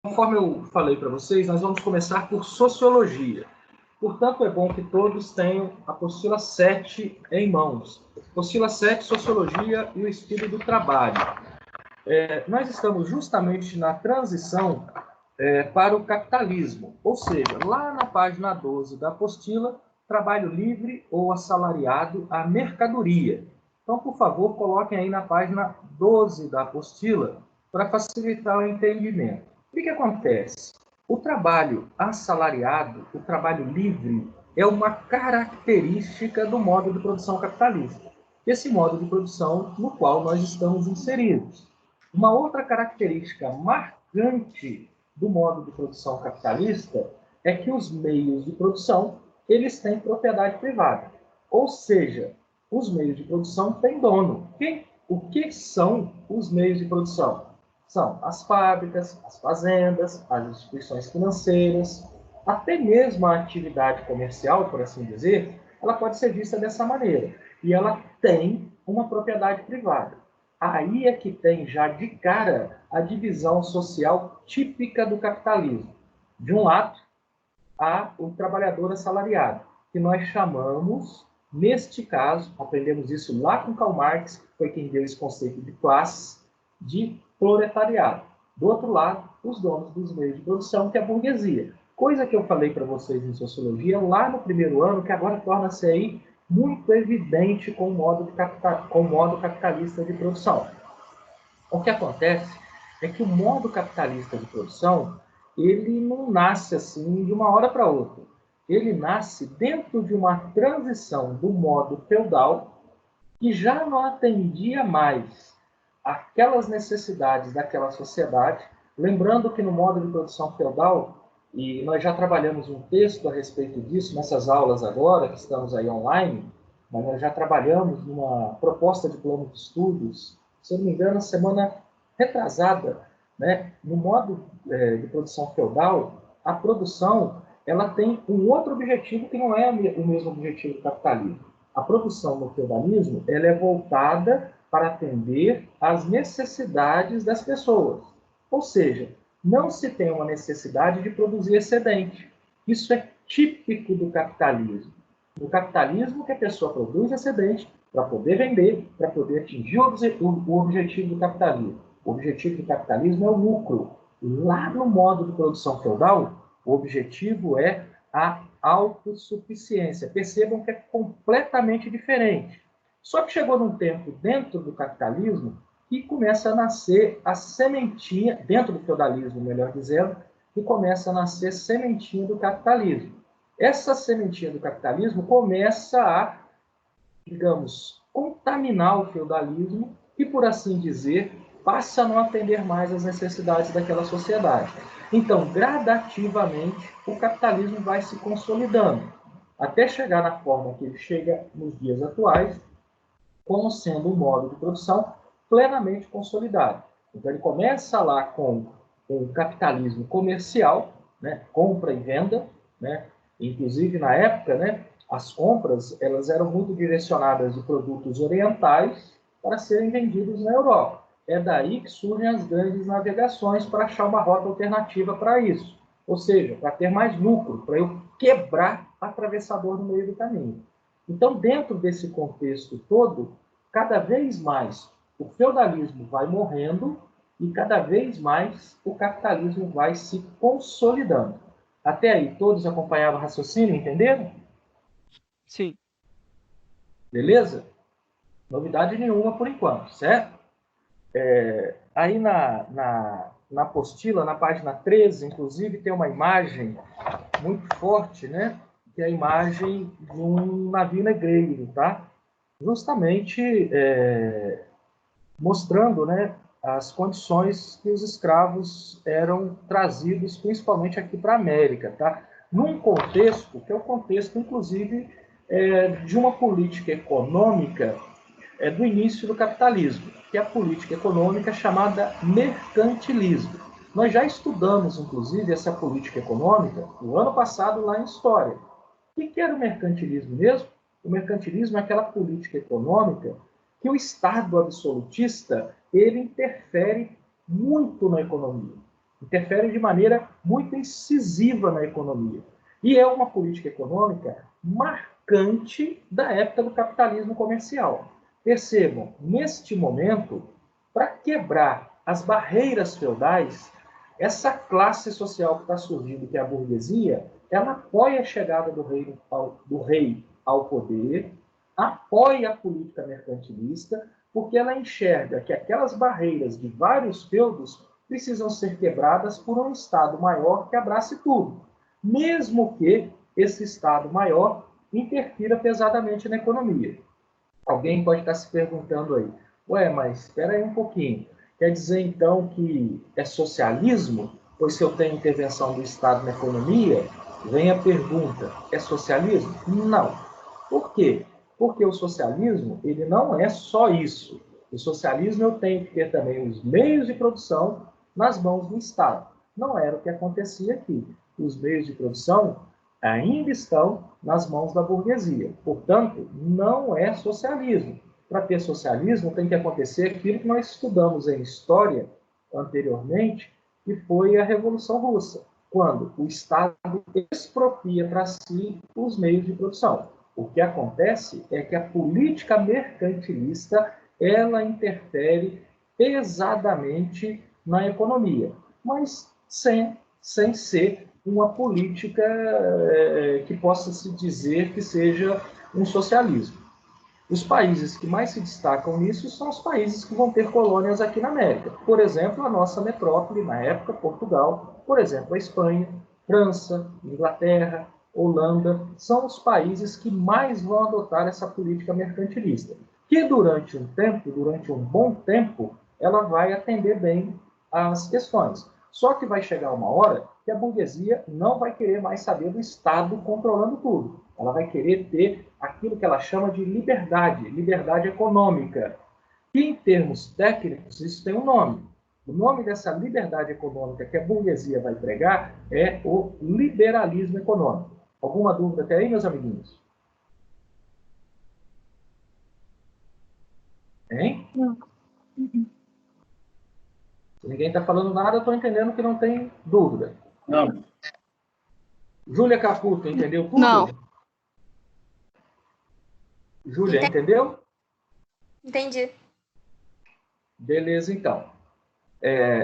Conforme eu falei para vocês, nós vamos começar por sociologia. Portanto, é bom que todos tenham a apostila 7 em mãos. Apostila 7, Sociologia e o Estudo do Trabalho. Nós estamos justamente na transição para o capitalismo, ou seja, lá na página 12 da apostila, trabalho livre ou assalariado a mercadoria. Então, por favor, coloquem aí na página 12 da apostila para facilitar o entendimento. O que acontece? O trabalho assalariado, o trabalho livre, é uma característica do modo de produção capitalista. Esse modo de produção no qual nós estamos inseridos. Uma outra característica marcante do modo de produção capitalista é que os meios de produção eles têm propriedade privada. Ou seja, os meios de produção têm dono. O que são os meios de produção? São as fábricas, as fazendas, as instituições financeiras, até mesmo a atividade comercial, por assim dizer, ela pode ser vista dessa maneira. E ela tem uma propriedade privada. Aí é que tem já de cara a divisão social típica do capitalismo. De um lado, há o trabalhador assalariado, que nós chamamos, neste caso, aprendemos isso lá com Karl Marx, que foi quem deu esse conceito de classe, de proletariado. Do outro lado, os donos dos meios de produção, que é a burguesia. Coisa que eu falei para vocês em sociologia lá no primeiro ano, que agora torna-se aí muito evidente com o modo capitalista de produção. O que acontece é que o modo capitalista de produção, ele não nasce assim de uma hora para outra. Ele nasce dentro de uma transição do modo feudal, que já não atendia mais aquelas necessidades daquela sociedade. Lembrando que no modo de produção feudal, e nós já trabalhamos um texto a respeito disso nessas aulas agora, que estamos aí online, mas nós já trabalhamos numa proposta de plano de estudos, se eu não me engano, semana retrasada, né? No modo de produção feudal, a produção ela tem um outro objetivo que não é o mesmo objetivo do capitalismo. A produção no feudalismo ela é voltada para atender às necessidades das pessoas. Ou seja, não se tem uma necessidade de produzir excedente. Isso é típico do capitalismo. No capitalismo, que a pessoa produz excedente para poder vender, para poder atingir o objetivo do capitalismo. O objetivo do capitalismo é o lucro. Lá no modo de produção feudal, o objetivo é a autossuficiência. Percebam que é completamente diferente. Só que chegou num tempo dentro do capitalismo que começa a nascer a sementinha, dentro do feudalismo, melhor dizendo, que começa a nascer sementinha do capitalismo. Essa sementinha do capitalismo começa a, digamos, contaminar o feudalismo e, por assim dizer, passa a não atender mais às necessidades daquela sociedade. Então, gradativamente, o capitalismo vai se consolidando, até chegar na forma que ele chega nos dias atuais, como sendo um modo de produção plenamente consolidado. Então, ele começa lá com o capitalismo comercial, né, compra e venda, né, inclusive na época, né, as compras elas eram muito direcionadas de produtos orientais para serem vendidos na Europa. É daí que surgem as grandes navegações para achar uma rota alternativa para isso. Ou seja, para ter mais lucro, para eu quebrar atravessador no meio do caminho. Então, dentro desse contexto todo, cada vez mais o feudalismo vai morrendo e cada vez mais o capitalismo vai se consolidando. Até aí, todos acompanharam o raciocínio, entenderam? Sim. Beleza? Novidade nenhuma por enquanto, certo? Aí na apostila, na página 13, inclusive, tem uma imagem muito forte, né? Que é a imagem de um navio negreiro, tá? Justamente mostrando, né, as condições que os escravos eram trazidos, principalmente aqui para a América, tá? Num contexto, que é o contexto, inclusive, de uma política econômica do início do capitalismo, que é a política econômica chamada mercantilismo. Nós já estudamos, inclusive, essa política econômica no ano passado lá em História. O que era o mercantilismo mesmo? O mercantilismo é aquela política econômica que o Estado absolutista ele interfere muito na economia. interfere de maneira muito incisiva na economia. E é uma política econômica marcante da época do capitalismo comercial. Percebam, neste momento, para quebrar as barreiras feudais, essa classe social que está surgindo, que é a burguesia, ela apoia a chegada do rei ao poder, apoia a política mercantilista, porque ela enxerga que aquelas barreiras de vários feudos precisam ser quebradas por um Estado maior que abrace tudo, mesmo que esse Estado maior interfira pesadamente na economia. Alguém pode estar se perguntando aí, ué, mas espera aí um pouquinho, quer dizer então que é socialismo? Pois se eu tenho intervenção do Estado na economia, vem a pergunta, é socialismo? Não. Por quê? Porque o socialismo, ele não é só isso. O socialismo eu tenho que ter também os meios de produção nas mãos do Estado. Não era o que acontecia aqui. Os meios de produção ainda estão nas mãos da burguesia. Portanto, não é socialismo. Para ter socialismo, tem que acontecer aquilo que nós estudamos em história anteriormente, que foi a Revolução Russa, quando o Estado expropria para si os meios de produção. O que acontece é que a política mercantilista ela interfere pesadamente na economia, mas sem ser uma política que possa se dizer que seja um socialismo. Os países que mais se destacam nisso são os países que vão ter colônias aqui na América. Por exemplo, a nossa metrópole, na época, Portugal, por exemplo, a Espanha, França, Inglaterra, Holanda, são os países que mais vão adotar essa política mercantilista, que durante um bom tempo, ela vai atender bem às questões. Só que vai chegar uma hora que a burguesia não vai querer mais saber do Estado controlando tudo. Ela vai querer ter aquilo que ela chama de liberdade econômica. E, em termos técnicos, isso tem um nome. O nome dessa liberdade econômica que a burguesia vai pregar é o liberalismo econômico. Alguma dúvida até aí, meus amiguinhos? Hein? Não. Se ninguém está falando nada, eu estou entendendo que não tem dúvida. Não. Júlia Caputo, entendeu tudo? Não. Júlia, entendeu? Entendi. Beleza, então.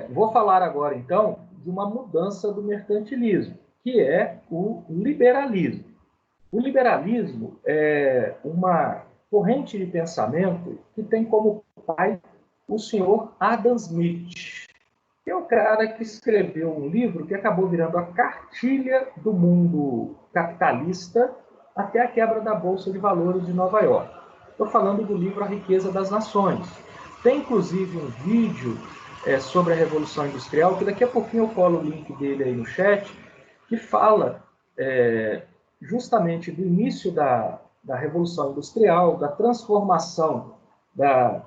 Vou falar agora, então, de uma mudança do mercantilismo, que é o liberalismo. O liberalismo é uma corrente de pensamento que tem como pai o senhor Adam Smith, que é o cara que escreveu um livro que acabou virando a cartilha do mundo capitalista até a quebra da Bolsa de Valores de Nova York. Estou falando do livro A Riqueza das Nações. Tem, inclusive, um vídeo sobre a Revolução Industrial, que daqui a pouquinho eu colo o link dele aí no chat, que fala justamente do início da Revolução Industrial, da transformação da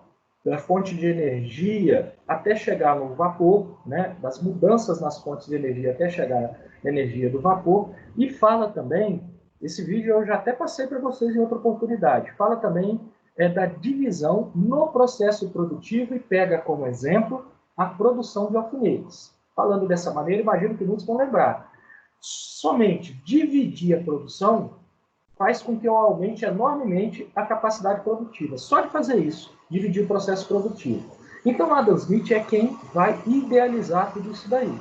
fonte de energia até chegar no vapor, né, das mudanças nas fontes de energia até chegar na energia do vapor, e fala também, esse vídeo eu já até passei para vocês em outra oportunidade, fala também da divisão no processo produtivo e pega como exemplo a produção de alfinetes. Falando dessa maneira, imagino que muitos vão lembrar. Somente dividir a produção faz com que eu aumente enormemente a capacidade produtiva. Só de fazer isso, dividir o processo produtivo. Então, Adam Smith é quem vai idealizar tudo isso daí.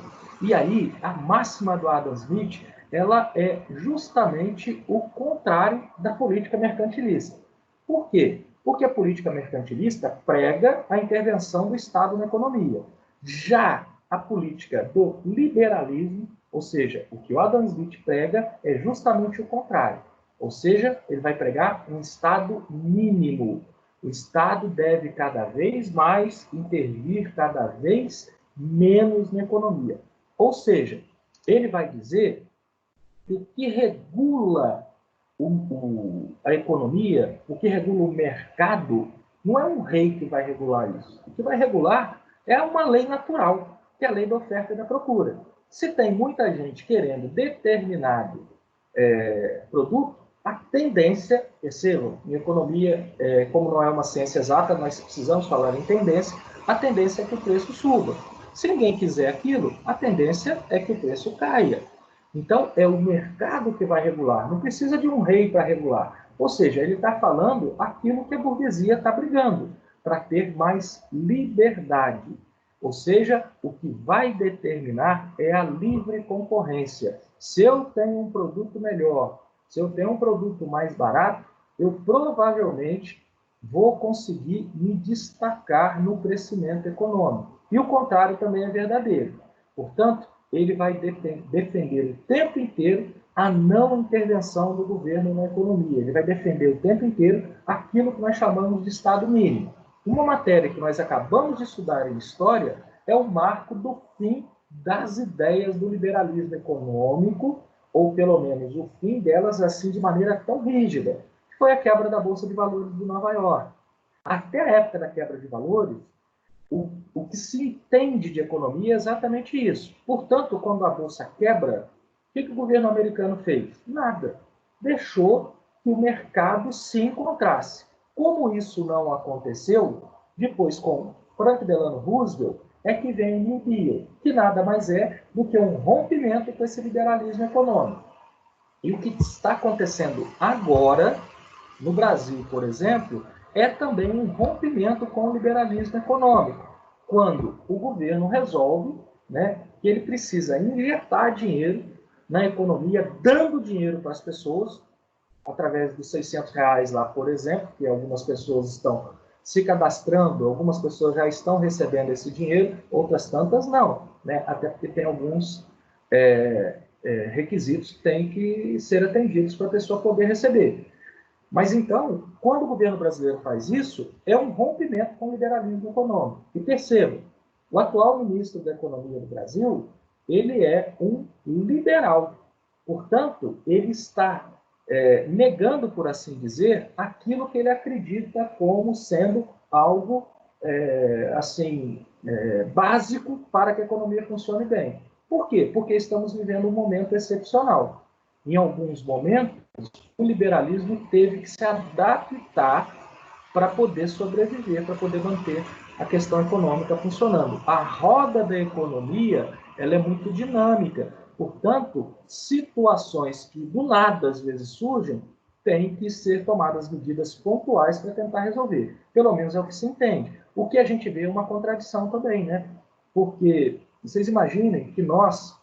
E aí, a máxima do Adam Smith, ela é justamente o contrário da política mercantilista. Por quê? Porque a política mercantilista prega a intervenção do Estado na economia. Já a política do liberalismo, ou seja, o que o Adam Smith prega é justamente o contrário. Ou seja, ele vai pregar um Estado mínimo. O Estado deve cada vez mais intervir cada vez menos na economia. Ou seja, ele vai dizer que o que regula a economia, o que regula o mercado, não é um rei que vai regular isso. O que vai regular é uma lei natural, que é a lei da oferta e da procura. Se tem muita gente querendo determinado produto, a tendência, percebam, em economia, como não é uma ciência exata, nós precisamos falar em tendência, a tendência é que o preço suba. Se ninguém quiser aquilo, a tendência é que o preço caia. Então, é o mercado que vai regular, não precisa de um rei para regular. Ou seja, ele está falando aquilo que a burguesia está brigando, para ter mais liberdade. Ou seja, o que vai determinar é a livre concorrência. Se eu tenho um produto melhor, se eu tenho um produto mais barato, eu provavelmente vou conseguir me destacar no crescimento econômico. E o contrário também é verdadeiro. Portanto, ele vai defender o tempo inteiro a não intervenção do governo na economia. Ele vai defender o tempo inteiro aquilo que nós chamamos de Estado mínimo. Uma matéria que nós acabamos de estudar em História é o marco do fim das ideias do liberalismo econômico, ou pelo menos o fim delas assim de maneira tão rígida, que foi a quebra da Bolsa de Valores de Nova York. Até a época da quebra de valores, o que se entende de economia é exatamente isso. Portanto, quando a Bolsa quebra, o que o governo americano fez? Nada. Deixou que o mercado se encontrasse. Como isso não aconteceu, depois com Franklin Delano Roosevelt, é que vem o New Deal, que nada mais é do que um rompimento com esse liberalismo econômico. E o que está acontecendo agora, no Brasil, por exemplo, é também um rompimento com o liberalismo econômico, quando o governo resolve, né, que ele precisa injetar dinheiro na economia, dando dinheiro para as pessoas, através dos R$ 600 lá, por exemplo, que algumas pessoas estão se cadastrando, algumas pessoas já estão recebendo esse dinheiro, outras tantas não, né? Até porque tem alguns requisitos que têm que ser atendidos para a pessoa poder receber. Mas então, quando o governo brasileiro faz isso, é um rompimento com o liberalismo econômico. E perceba, o atual ministro da Economia do Brasil, ele é um liberal. Portanto, ele está negando, por assim dizer, aquilo que ele acredita como sendo algo básico para que a economia funcione bem. Por quê? Porque estamos vivendo um momento excepcional. Em alguns momentos, o liberalismo teve que se adaptar para poder sobreviver, para poder manter a questão econômica funcionando. A roda da economia, ela é muito dinâmica. Portanto, situações que do nada às vezes surgem, têm que ser tomadas medidas pontuais para tentar resolver. Pelo menos é o que se entende. O que a gente vê é uma contradição também, né? Porque vocês imaginem que nós,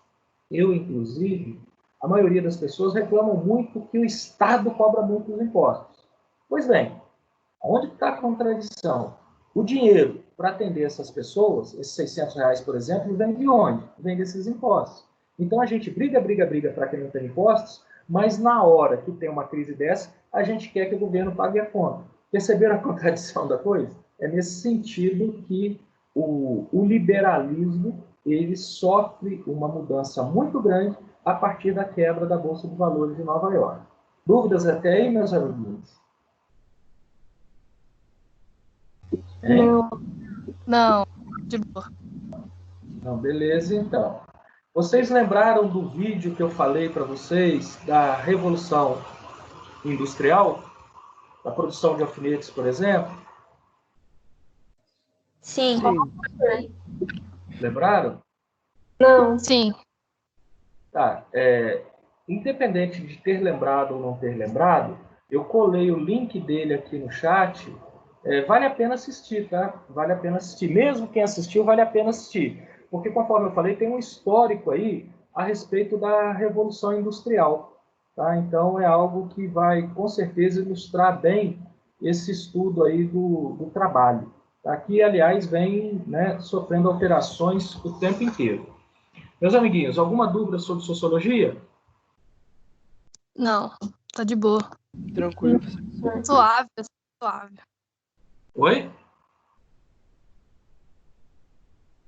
eu inclusive, a maioria das pessoas reclamam muito que o Estado cobra muitos impostos. Pois bem, onde está a contradição? O dinheiro para atender essas pessoas, esses R$ 600, por exemplo, vem de onde? Vem desses impostos. Então a gente briga para que não tenha impostos, mas na hora que tem uma crise dessa, a gente quer que o governo pague a conta. Perceberam a contradição da coisa? É nesse sentido que o liberalismo ele sofre uma mudança muito grande a partir da quebra da Bolsa de Valores de Nova York. Dúvidas até aí, meus amiguinhos? Não. Não. De boa. Não, beleza, então. Vocês lembraram do vídeo que eu falei para vocês da Revolução Industrial? Da produção de alfinetes, por exemplo? Sim. Sim. Lembraram? Não. Sim. Tá. Independente de ter lembrado ou não ter lembrado, eu colei o link dele aqui no chat. Vale a pena assistir, tá? Vale a pena assistir. Mesmo quem assistiu, vale a pena assistir. Porque, conforme eu falei, tem um histórico aí a respeito da Revolução Industrial. Tá? Então, é algo que vai, com certeza, ilustrar bem esse estudo aí do trabalho. Tá? Que, aliás, vem, né, sofrendo alterações o tempo inteiro. Meus amiguinhos, alguma dúvida sobre sociologia? Não. Tá de boa. Tranquilo. Suave, suave. Oi?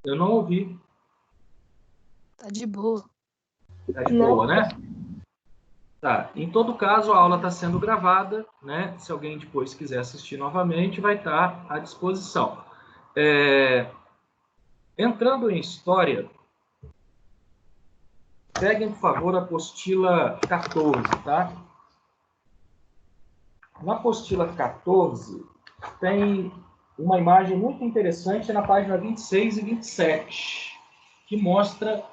Eu não ouvi. Tá de boa. Tá de boa, né? Tá. Em todo caso, a aula está sendo gravada, né? Se alguém depois quiser assistir novamente, vai estar à disposição. Entrando em história, peguem, por favor, a apostila 14, tá? Na apostila 14, tem uma imagem muito interessante na página 26 e 27. que mostra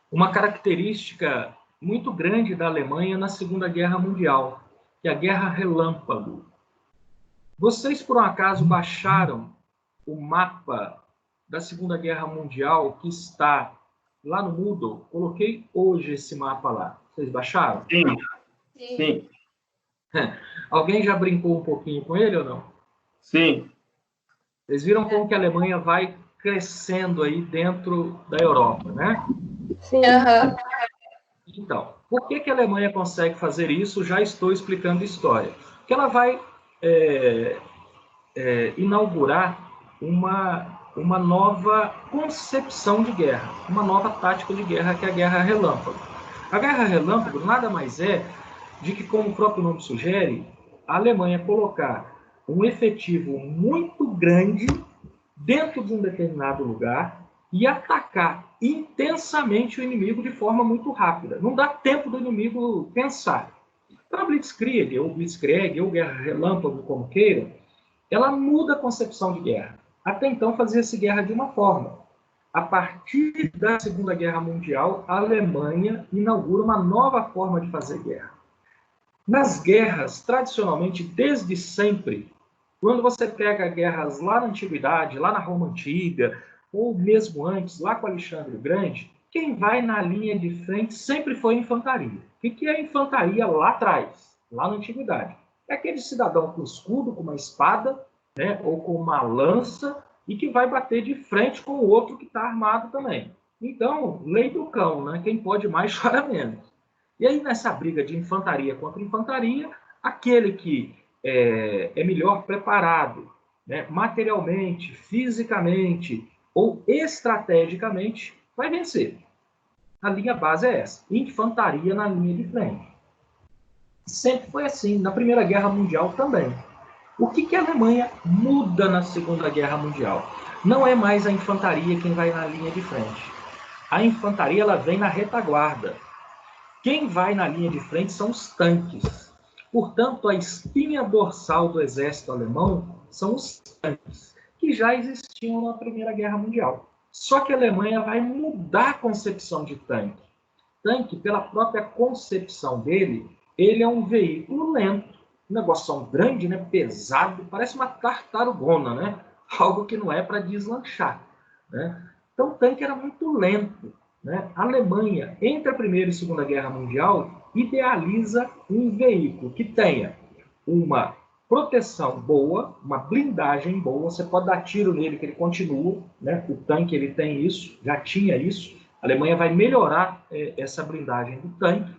uma característica muito grande da Alemanha na Segunda Guerra Mundial, que é a Guerra Relâmpago. Vocês, por um acaso, baixaram o mapa da Segunda Guerra Mundial que está lá no Moodle? Coloquei hoje esse mapa lá. Vocês baixaram? Sim. Sim. Sim. Alguém já brincou um pouquinho com ele ou não? Sim. Vocês viram como que a Alemanha vai crescendo aí dentro da Europa, né? Sim. Aham. Então, por que a Alemanha consegue fazer isso? Já estou explicando a história. Porque ela vai inaugurar uma nova concepção de guerra, uma nova tática de guerra, que é a Guerra Relâmpago. A Guerra Relâmpago nada mais é de que, como o próprio nome sugere, a Alemanha colocar um efetivo muito grande dentro de um determinado lugar e atacar intensamente o inimigo de forma muito rápida. Não dá tempo do inimigo pensar. Então, a Blitzkrieg, ou Guerra Relâmpago, como queiram, ela muda a concepção de guerra. Até então, fazia-se guerra de uma forma. A partir da Segunda Guerra Mundial, a Alemanha inaugura uma nova forma de fazer guerra. Nas guerras, tradicionalmente, desde sempre, quando você pega guerras lá na Antiguidade, lá na Roma Antiga, ou mesmo antes, lá com Alexandre o Grande, quem vai na linha de frente sempre foi a infantaria. O que é a infantaria lá atrás, lá na Antiguidade? É aquele cidadão com escudo, com uma espada, né, ou com uma lança, e que vai bater de frente com o outro que está armado também. Então, lei do cão, né? Quem pode mais chora menos. E aí, nessa briga de infantaria contra infantaria, aquele que é melhor preparado, né, materialmente, fisicamente ou estrategicamente, vai vencer. A linha base é essa: infantaria na linha de frente. Sempre foi assim, na Primeira Guerra Mundial também. O que a Alemanha muda na Segunda Guerra Mundial? Não é mais a infantaria quem vai na linha de frente. A infantaria ela vem na retaguarda. Quem vai na linha de frente são os tanques. Portanto, a espinha dorsal do exército alemão são os tanques, que já existiam na Primeira Guerra Mundial. Só que a Alemanha vai mudar a concepção de tanque. Tanque, pela própria concepção dele, ele é um veículo lento. Um negócio grande, né? Pesado, parece uma tartarugona, né? Algo que não é para deslanchar, né? Então, o tanque era muito lento, né? A Alemanha, entre a Primeira e a Segunda Guerra Mundial, idealiza um veículo que tenha uma proteção boa, uma blindagem boa. Você pode dar tiro nele que ele continua, né? O tanque ele tem isso, já tinha isso. A Alemanha vai melhorar essa blindagem do tanque.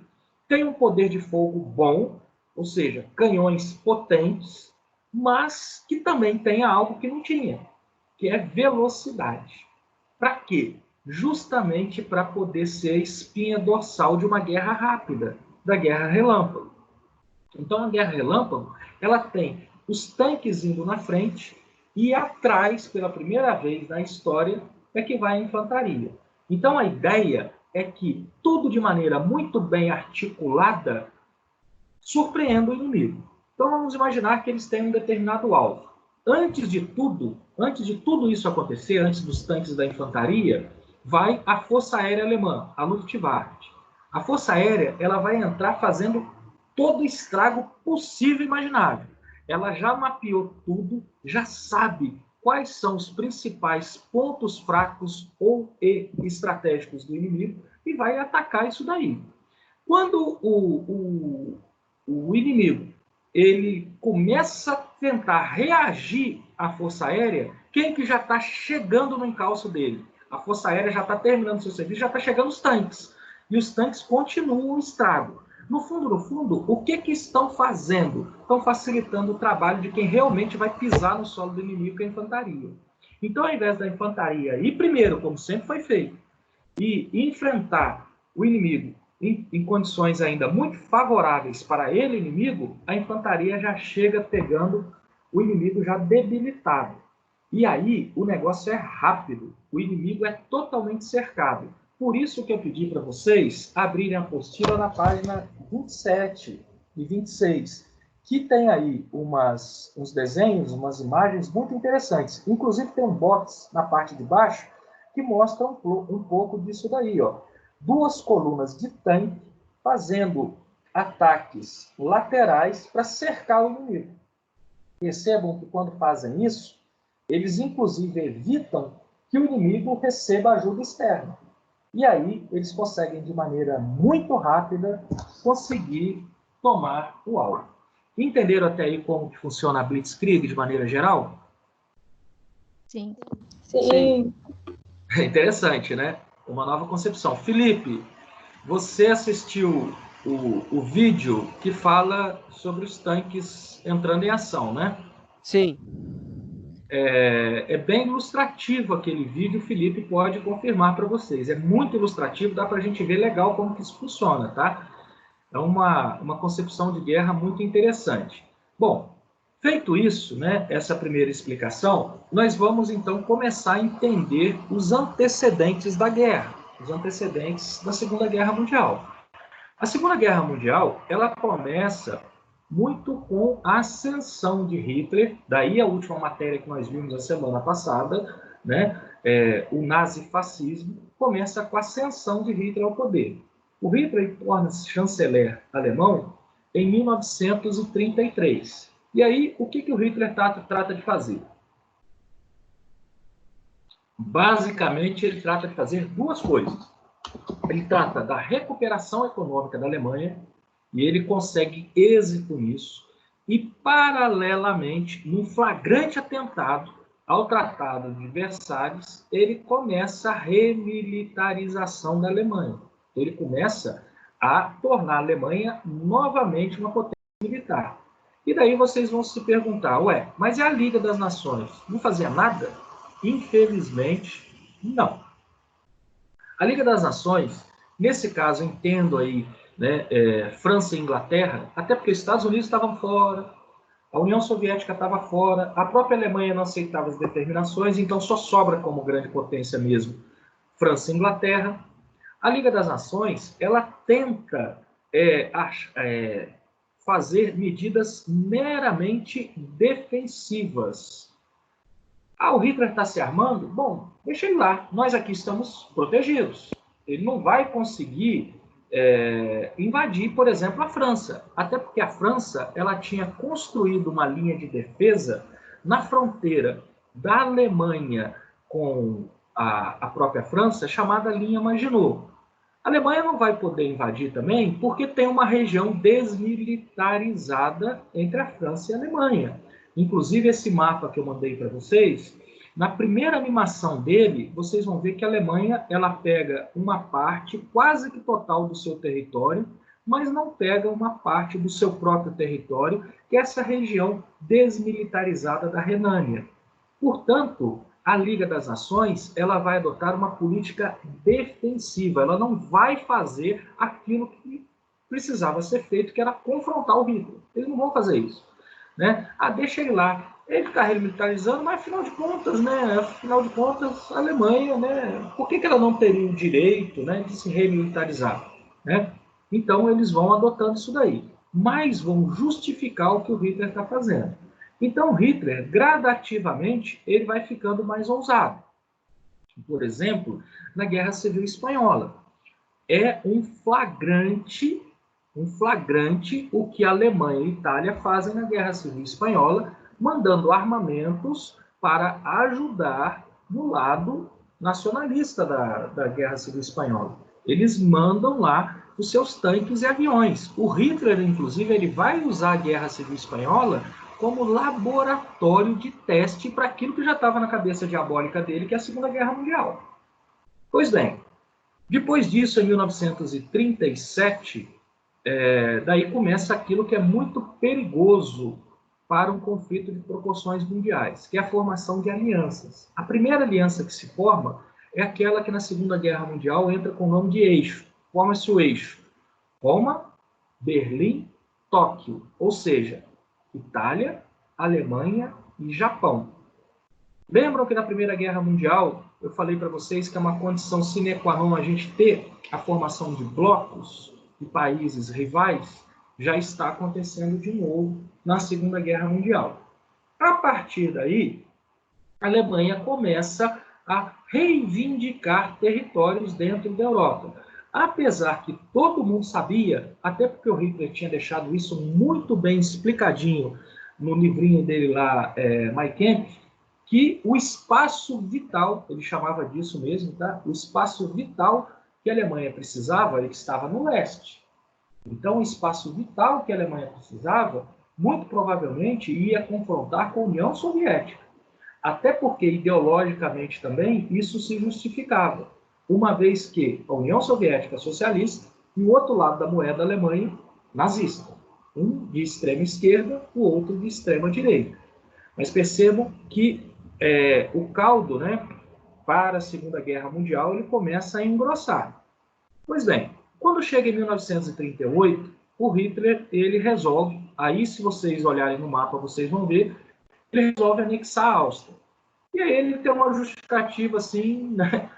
Tem um poder de fogo bom, ou seja, canhões potentes, mas que também tenha algo que não tinha, que é velocidade. Para quê? Justamente para poder ser a espinha dorsal de uma guerra rápida, da Guerra Relâmpago. Então, a Guerra Relâmpago, ela tem os tanques indo na frente e atrás, pela primeira vez na história, é que vai a infantaria. Então, a ideia é que tudo de maneira muito bem articulada surpreenda o inimigo. Então, vamos imaginar que eles têm um determinado alvo. Antes de tudo isso acontecer, antes dos tanques da infantaria, vai a Força Aérea Alemã, a Luftwaffe. A Força Aérea ela vai entrar fazendo todo o estrago possível e imaginável. Ela já mapeou tudo, já sabe quais são os principais pontos fracos ou estratégicos do inimigo e vai atacar isso daí. Quando o inimigo ele começa a tentar reagir à Força Aérea, quem que já está chegando no encalço dele? A Força Aérea já está terminando seu serviço, já está chegando os tanques. E os tanques continuam o estrago. No fundo, o que estão fazendo? Estão facilitando o trabalho de quem realmente vai pisar no solo do inimigo, que é a infantaria. Então, ao invés da infantaria ir primeiro, como sempre foi feito, e enfrentar o inimigo em condições ainda muito favoráveis para ele, inimigo, a infantaria já chega pegando o inimigo já debilitado. E aí o negócio é rápido, o inimigo é totalmente cercado. Por isso que eu pedi para vocês abrirem a apostila na página 27 e 26, que tem aí uns desenhos, umas imagens muito interessantes. Inclusive tem um box na parte de baixo que mostra um pouco disso daí, ó. Duas colunas de tanque fazendo ataques laterais para cercar o inimigo. Percebam que quando fazem isso, eles inclusive evitam que o inimigo receba ajuda externa. E aí eles conseguem, de maneira muito rápida, conseguir tomar o alvo. Entenderam até aí como que funciona a Blitzkrieg de maneira geral? Sim. Sim. Interessante, né? Uma nova concepção. Felipe, você assistiu o vídeo que fala sobre os tanques entrando em ação, né? Sim. É bem ilustrativo aquele vídeo, o Felipe pode confirmar para vocês. É muito ilustrativo, dá para a gente ver legal como que isso funciona, tá? É uma concepção de guerra muito interessante. Bom, feito isso, né, essa primeira explicação, nós vamos então começar a entender os antecedentes da guerra, os antecedentes da Segunda Guerra Mundial. A Segunda Guerra Mundial, ela começa muito com a ascensão de Hitler, daí a última matéria que nós vimos a semana passada, né, o nazifascismo, começa com a ascensão de Hitler ao poder. O Hitler torna-se chanceler alemão em 1933. E aí, o que o Hitler trata de fazer? Basicamente, ele trata de fazer duas coisas. Ele trata da recuperação econômica da Alemanha, e ele consegue êxito nisso, e, paralelamente, num flagrante atentado ao Tratado de Versalhes, ele começa a remilitarização da Alemanha. Ele começa a tornar a Alemanha novamente uma potência militar. E daí vocês vão se perguntar, ué, mas e a Liga das Nações? Não fazia nada? Infelizmente, não. A Liga das Nações, nesse caso, entendo aí, né, França e Inglaterra, até porque os Estados Unidos estavam fora, a União Soviética estava fora, a própria Alemanha não aceitava as determinações, então só sobra como grande potência mesmo França e Inglaterra. A Liga das Nações, ela tenta fazer medidas meramente defensivas. Ah, o Hitler está se armando? Bom, deixa ele lá. Nós aqui estamos protegidos. Ele não vai conseguir invadir, por exemplo, a França. Até porque a França ela tinha construído uma linha de defesa na fronteira da Alemanha com a própria França, chamada linha Maginot. A Alemanha não vai poder invadir também porque tem uma região desmilitarizada entre a França e a Alemanha. Inclusive, esse mapa que eu mandei para vocês, na primeira animação dele, vocês vão ver que a Alemanha ela pega uma parte quase que total do seu território, mas não pega uma parte do seu próprio território, que é essa região desmilitarizada da Renânia. Portanto, a Liga das Nações ela vai adotar uma política defensiva, ela não vai fazer aquilo que precisava ser feito, que era confrontar o Hitler. Eles não vão fazer isso. Né? Ah, deixa ele lá. Ele está remilitarizando, mas afinal de contas, né? Afinal de contas, a Alemanha, né? Por que ela não teria o direito, né, de se remilitarizar? Né? Então eles vão adotando isso daí, mas vão justificar o que o Hitler está fazendo. Então Hitler, gradativamente, ele vai ficando mais ousado. Por exemplo, na Guerra Civil Espanhola. É um flagrante o que a Alemanha e a Itália fazem na Guerra Civil Espanhola, mandando armamentos para ajudar no lado nacionalista da Guerra Civil Espanhola. Eles mandam lá os seus tanques e aviões. O Hitler, inclusive, ele vai usar a Guerra Civil Espanhola como laboratório de teste para aquilo que já estava na cabeça diabólica dele, que é a Segunda Guerra Mundial. Pois bem, depois disso, em 1937, daí começa aquilo que é muito perigoso para um conflito de proporções mundiais, que é a formação de alianças. A primeira aliança que se forma é aquela que na Segunda Guerra Mundial entra com o nome de eixo. Forma-se o eixo Roma, Berlim, Tóquio, ou seja, Itália, Alemanha e Japão. Lembram que na Primeira Guerra Mundial eu falei para vocês que é uma condição sine qua non a gente ter a formação de blocos de países rivais? Já está acontecendo de novo na Segunda Guerra Mundial. A partir daí, a Alemanha começa a reivindicar territórios dentro da Europa. Apesar que todo mundo sabia, até porque o Hitler tinha deixado isso muito bem explicadinho no livrinho dele lá, Mein Kampf, que o espaço vital, ele chamava disso mesmo, tá? O espaço vital que a Alemanha precisava, ele estava no leste. Então, o espaço vital que a Alemanha precisava, muito provavelmente, ia confrontar com a União Soviética. Até porque, ideologicamente também, isso se justificava, uma vez que a União Soviética socialista e o outro lado da moeda da Alemanha nazista. Um de extrema esquerda, o outro de extrema direita. Mas percebam que o caldo, né, para a Segunda Guerra Mundial, ele começa a engrossar. Pois bem, quando chega em 1938, o Hitler ele resolve, aí se vocês olharem no mapa, vocês vão ver, ele resolve anexar a Áustria. E aí ele tem uma justificativa assim, né,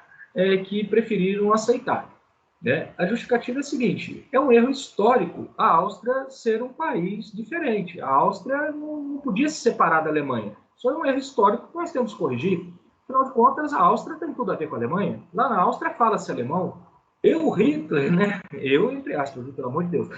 que preferiram aceitar. Né? A justificativa é a seguinte: é um erro histórico a Áustria ser um país diferente. A Áustria não podia se separar da Alemanha. Isso é um erro histórico que nós temos que corrigir. Afinal de contas, a Áustria tem tudo a ver com a Alemanha. Lá na Áustria fala-se alemão. Hitler, né? Entre aspas, pelo amor de Deus.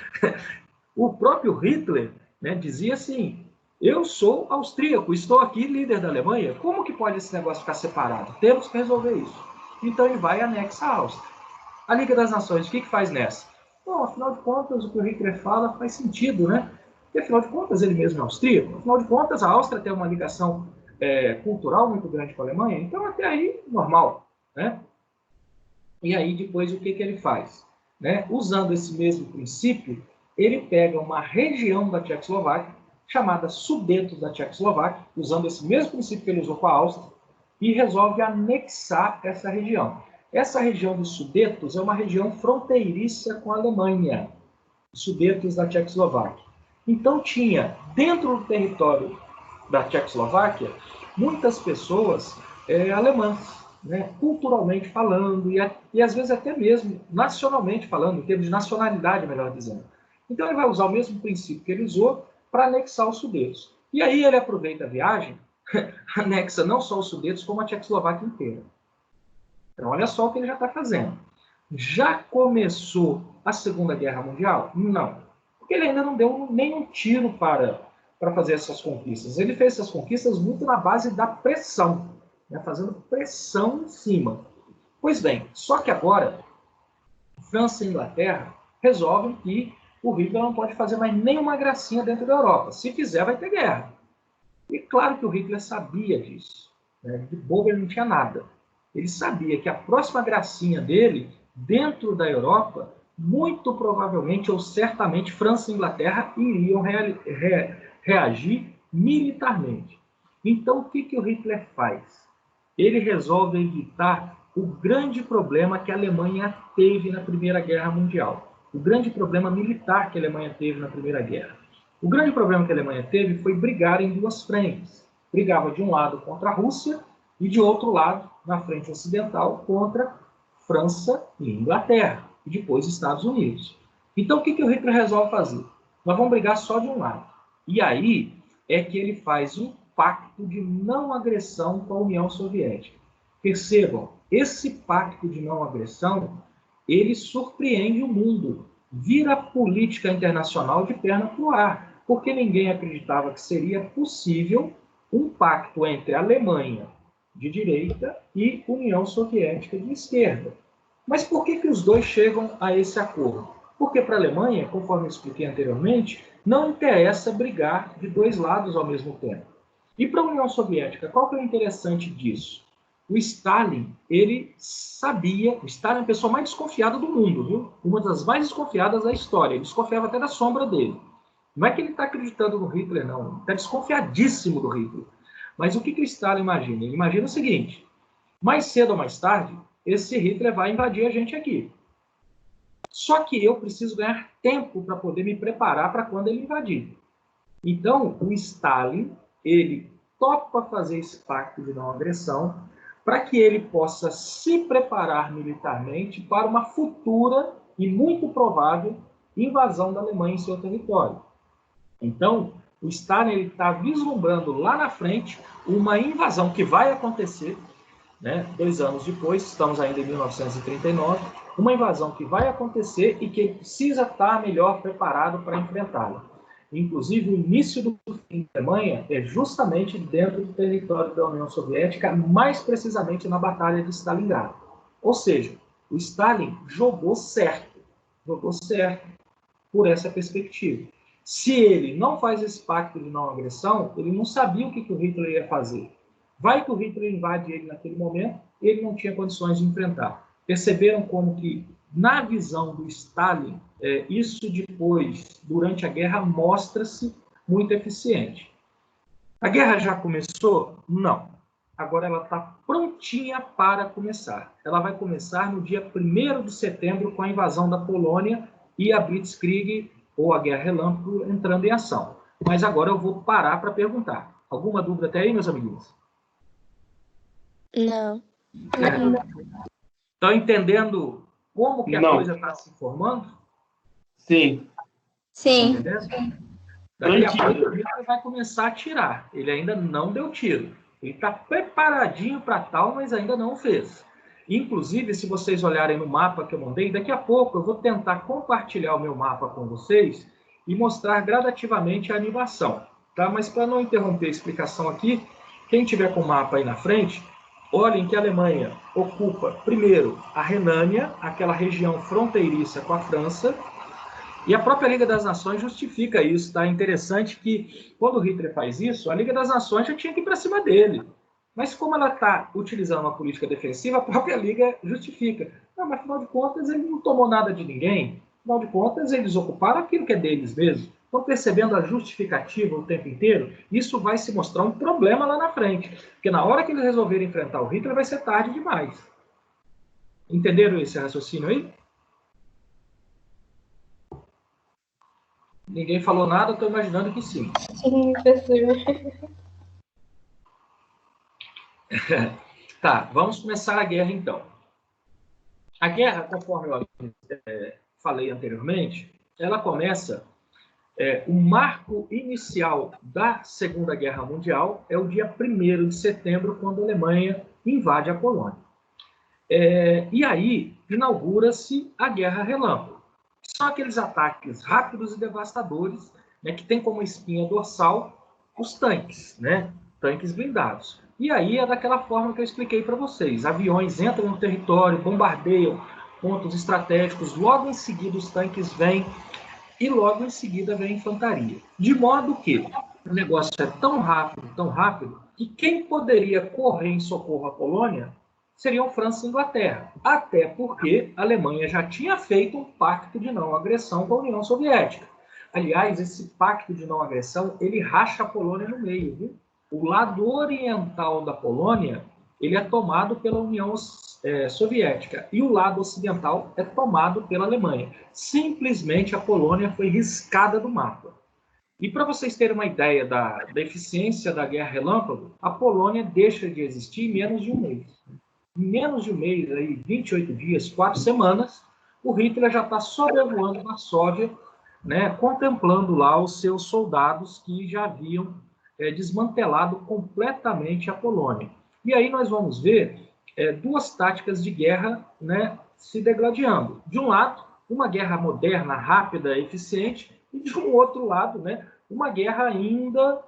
O próprio Hitler, né, dizia assim: eu sou austríaco, estou aqui líder da Alemanha. Como que pode esse negócio ficar separado? Temos que resolver isso. Então ele vai e anexa a Áustria. A Liga das Nações, o que faz nessa? Bom, afinal de contas, o que o Hitler fala faz sentido, né? Porque, afinal de contas, ele mesmo é austríaco. Afinal de contas, a Áustria tem uma ligação cultural muito grande com a Alemanha. Então, até aí, normal, né? E aí, depois, o que ele faz? Né? Usando esse mesmo princípio, ele pega uma região da Tchecoslováquia, chamada Sudetos da Tchecoslováquia, usando esse mesmo princípio que ele usou com a Áustria, e resolve anexar essa região. Essa região dos Sudetos é uma região fronteiriça com a Alemanha, Sudetos da Tchecoslováquia. Então tinha, dentro do território da Tchecoslováquia, muitas pessoas alemãs, né, culturalmente falando, e às vezes até mesmo nacionalmente falando, em termos de nacionalidade, melhor dizendo. Então ele vai usar o mesmo princípio que ele usou para anexar os Sudetos. E aí ele aproveita a viagem, anexa não só os Sudetos, como a Tchecoslováquia inteira. Então, olha só o que ele já está fazendo. Já começou a Segunda Guerra Mundial? Não. Porque ele ainda não deu nenhum tiro para fazer essas conquistas. Ele fez essas conquistas muito na base da pressão, né? Fazendo pressão em cima. Pois bem, só que agora, França e Inglaterra resolvem que o Hitler não pode fazer mais nenhuma gracinha dentro da Europa. Se fizer, vai ter guerra. E claro que o Hitler sabia disso. Né? De bobo ele não tinha nada. Ele sabia que a próxima gracinha dele, dentro da Europa, muito provavelmente ou certamente França e Inglaterra iriam reagir militarmente. Então, o que o Hitler faz? Ele resolve evitar o grande problema que a Alemanha teve na Primeira Guerra Mundial. O grande problema militar que a Alemanha teve na Primeira Guerra. O grande problema que a Alemanha teve foi brigar em duas frentes. Brigava de um lado contra a Rússia e de outro lado, na frente ocidental, contra França e Inglaterra, e depois Estados Unidos. Então, o que o Hitler resolve fazer? Nós vamos brigar só de um lado. E aí é que ele faz um pacto de não agressão com a União Soviética. Percebam, esse pacto de não agressão, ele surpreende o mundo, vira política internacional de perna para o ar, porque ninguém acreditava que seria possível um pacto entre a Alemanha de direita e União Soviética de esquerda. Mas por que os dois chegam a esse acordo? Porque para a Alemanha, conforme eu expliquei anteriormente, não interessa brigar de dois lados ao mesmo tempo. E para a União Soviética, qual que é o interessante disso? O Stalin, ele sabia, o Stalin é a pessoa mais desconfiada do mundo, viu? Uma das mais desconfiadas da história, ele desconfiava até da sombra dele. Não é que ele está acreditando no Hitler, não, ele está desconfiadíssimo do Hitler. Mas o que o Stalin imagina? Ele imagina o seguinte: mais cedo ou mais tarde, esse Hitler vai invadir a gente aqui. Só que eu preciso ganhar tempo para poder me preparar para quando ele invadir. Então, o Stalin, ele topa fazer esse pacto de não agressão para que ele possa se preparar militarmente para uma futura e muito provável invasão da Alemanha em seu território. Então, o Stalin está vislumbrando lá na frente uma invasão que vai acontecer né? 2 anos depois, estamos ainda em 1939, uma invasão que vai acontecer e que ele precisa estar melhor preparado para enfrentá-la. Inclusive, o início do fim da Alemanha é justamente dentro do território da União Soviética, mais precisamente na Batalha de Stalingrado. Ou seja, o Stalin jogou certo por essa perspectiva. Se ele não faz esse pacto de não agressão, ele não sabia o que o Hitler ia fazer. Vai que o Hitler invade ele naquele momento, ele não tinha condições de enfrentar. Perceberam como que, na visão do Stalin, isso depois, durante a guerra, mostra-se muito eficiente. A guerra já começou? Não. Agora ela está prontinha para começar. Ela vai começar no dia 1º de setembro, com a invasão da Polônia e a Blitzkrieg, ou a Guerra Relâmpago, entrando em ação. Mas agora eu vou parar para perguntar. Alguma dúvida até aí, meus amiguinhos? Não. Estão entendendo como que a coisa está se formando? Sim. Sim. Entendendo? Daqui a pouco o Hitler vai começar a atirar. Ele ainda não deu tiro. Ele está preparadinho para tal, mas ainda não fez. Inclusive, se vocês olharem no mapa que eu mandei, daqui a pouco eu vou tentar compartilhar o meu mapa com vocês e mostrar gradativamente a animação. Tá? Mas para não interromper a explicação aqui, quem tiver com o mapa aí na frente, olhem que a Alemanha ocupa, primeiro, a Renânia, aquela região fronteiriça com a França, e a própria Liga das Nações justifica isso. Tá? É interessante que, quando o Hitler faz isso, a Liga das Nações já tinha que ir para cima dele. Mas como ela está utilizando uma política defensiva, a própria Liga justifica. Não, mas, afinal de contas, ele não tomou nada de ninguém. Afinal de contas, eles ocuparam aquilo que é deles mesmo. Estão percebendo a justificativa o tempo inteiro? Isso vai se mostrar um problema lá na frente. Porque na hora que eles resolverem enfrentar o Hitler, vai ser tarde demais. Entenderam esse raciocínio aí? Ninguém falou nada, estou imaginando que sim. Sim, professor. Tá, vamos começar a guerra então. A guerra, conforme eu falei anteriormente, ela começa... o marco inicial da Segunda Guerra Mundial é o dia 1º de setembro, quando a Alemanha invade a Polônia. E aí inaugura-se a Guerra Relâmpago. São aqueles ataques rápidos e devastadores, né, que tem como espinha dorsal os tanques, né, tanques blindados. E aí é daquela forma que eu expliquei para vocês. Aviões entram no território, bombardeiam pontos estratégicos, logo em seguida os tanques vêm e logo em seguida vem a infantaria. De modo que o negócio é tão rápido, que quem poderia correr em socorro à Polônia seriam França e Inglaterra. Até porque a Alemanha já tinha feito um pacto de não agressão com a União Soviética. Aliás, esse pacto de não agressão, ele racha a Polônia no meio, viu? O lado oriental da Polônia, ele é tomado pela União Soviética e o lado ocidental é tomado pela Alemanha. Simplesmente a Polônia foi riscada do mapa. E para vocês terem uma ideia da eficiência da Guerra Relâmpago, a Polônia deixa de existir em menos de um mês. Em menos de um mês, aí, 28 dias, 4 semanas, o Hitler já está sobrevoando Varsóvia, né, contemplando lá os seus soldados que já haviam desmantelado completamente a Polônia. E aí nós vamos ver duas táticas de guerra, né, se degladiando. De um lado, uma guerra moderna, rápida, eficiente, e de um outro lado, né, uma guerra ainda,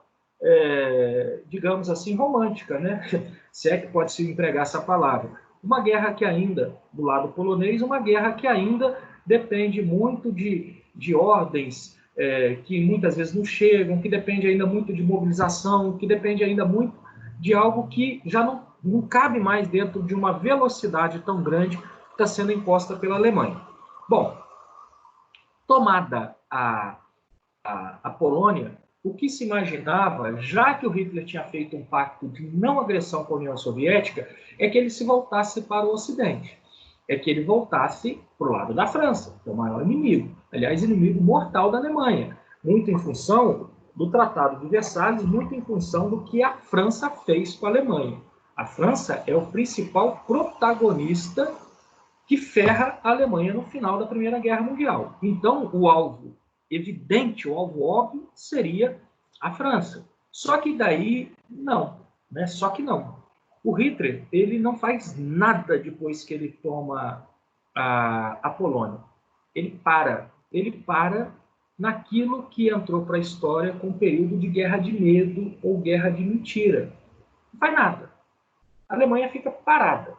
digamos assim, romântica, né? Se é que pode se empregar essa palavra. Uma guerra que ainda, do lado polonês, uma guerra que ainda depende muito de ordens que muitas vezes não chegam, que depende ainda muito de mobilização, que depende ainda muito de algo que já não cabe mais dentro de uma velocidade tão grande que está sendo imposta pela Alemanha. Bom, tomada a Polônia, o que se imaginava, já que o Hitler tinha feito um pacto de não agressão com a União Soviética, é que ele se voltasse para o Ocidente. É que ele voltasse para o lado da França, que é o maior inimigo. Aliás, inimigo mortal da Alemanha. Muito em função do Tratado de Versalhes, muito em função do que a França fez com a Alemanha. A França é o principal protagonista que ferra a Alemanha no final da Primeira Guerra Mundial. Então, o alvo evidente, o alvo óbvio, seria a França. Só que daí, não. Né? Só que não. O Hitler, ele não faz nada depois que ele toma a Polônia. Ele para naquilo que entrou para a história com o período de guerra de medo ou guerra de mentira. Não faz nada. A Alemanha fica parada.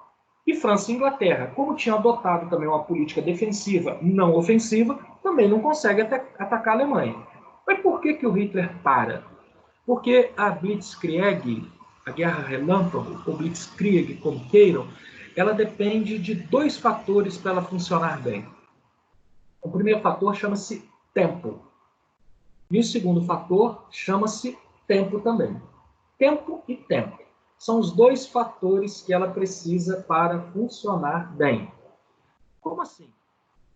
E França e Inglaterra, como tinham adotado também uma política defensiva não ofensiva, também não conseguem atacar a Alemanha. Mas por que o Hitler para? Porque a Blitzkrieg, a guerra relâmpago, ou Blitzkrieg, como queiram, ela depende de dois fatores para ela funcionar bem. O primeiro fator chama-se tempo. E o segundo fator chama-se tempo também. Tempo e tempo. São os dois fatores que ela precisa para funcionar bem. Como assim?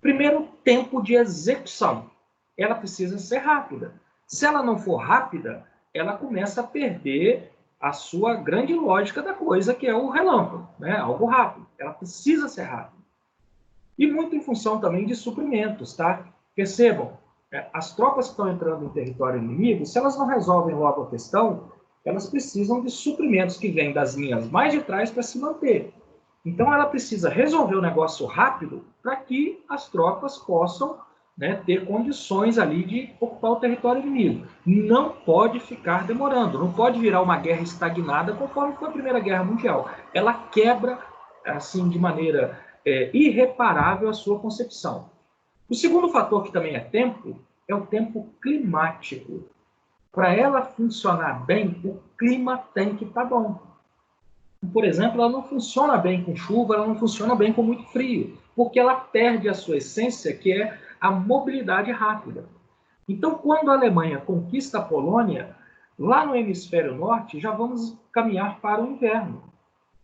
Primeiro, tempo de execução. Ela precisa ser rápida. Se ela não for rápida, ela começa a perder a sua grande lógica da coisa, que é o relâmpago, né? Algo rápido. Ela precisa ser rápida. E muito em função também de suprimentos, tá? Percebam, as tropas que estão entrando em território inimigo, se elas não resolvem logo a questão, elas precisam de suprimentos que vêm das linhas mais de trás para se manter. Então, ela precisa resolver o negócio rápido para que as tropas possam, né, ter condições ali de ocupar o território inimigo. Não pode ficar demorando, não pode virar uma guerra estagnada conforme foi a Primeira Guerra Mundial. Ela quebra, assim, de maneira irreparável a sua concepção. O segundo fator, que também é tempo, é o tempo climático. Para ela funcionar bem, o clima tem que estar bom. Por exemplo, ela não funciona bem com chuva, ela não funciona bem com muito frio, porque ela perde a sua essência, que é a mobilidade rápida. Então, quando a Alemanha conquista a Polônia, lá no hemisfério norte, já vamos caminhar para o inverno.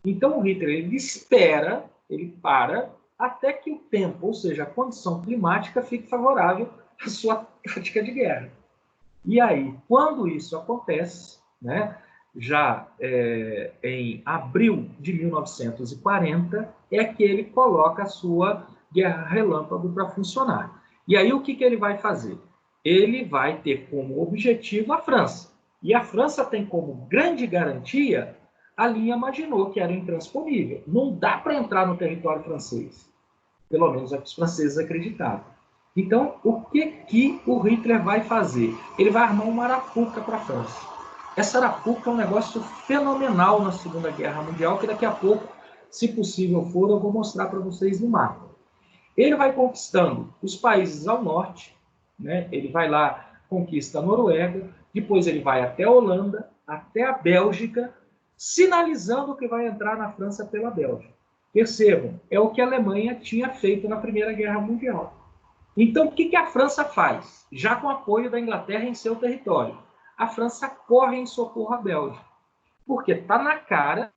Então, o Hitler ele espera, ele para, até que o tempo, ou seja, a condição climática, fique favorável à sua tática de guerra. E aí, quando isso acontece, né, já em abril de 1940, é que ele coloca a sua guerra relâmpago para funcionar. E aí, o que ele vai fazer? Ele vai ter como objetivo a França. E a França tem como grande garantia a linha Maginot, que era intransponível. Não dá para entrar no território francês. Pelo menos é o que os franceses acreditavam. Então, o que o Hitler vai fazer? Ele vai armar uma arapuca para a França. Essa arapuca é um negócio fenomenal na Segunda Guerra Mundial, que daqui a pouco, se possível for, eu vou mostrar para vocês no mapa. Ele vai conquistando os países ao norte, né? Ele vai lá, conquista a Noruega, depois ele vai até a Holanda, até a Bélgica, sinalizando que vai entrar na França pela Bélgica. Percebam, é o que a Alemanha tinha feito na Primeira Guerra Mundial. Então, o que a França faz? Já com apoio da Inglaterra em seu território. A França corre em socorro à Bélgica. Porque está na cara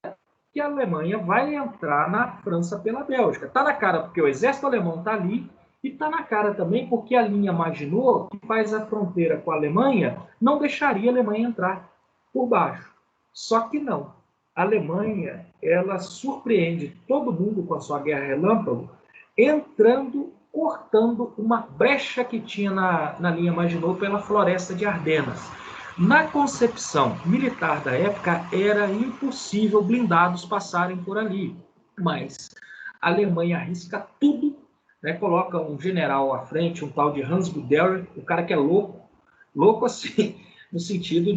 que a Alemanha vai entrar na França pela Bélgica. Está na cara porque o exército alemão está ali, e está na cara também porque a linha Maginot, que faz a fronteira com a Alemanha, não deixaria a Alemanha entrar por baixo. Só que não. A Alemanha, ela surpreende todo mundo com a sua guerra relâmpago, cortando uma brecha que tinha na linha Maginot pela floresta de Ardenas. Na concepção militar da época, era impossível blindados passarem por ali. Mas a Alemanha arrisca tudo, né? Coloca um general à frente, um tal de Hans Guderian, o cara que é louco assim, no sentido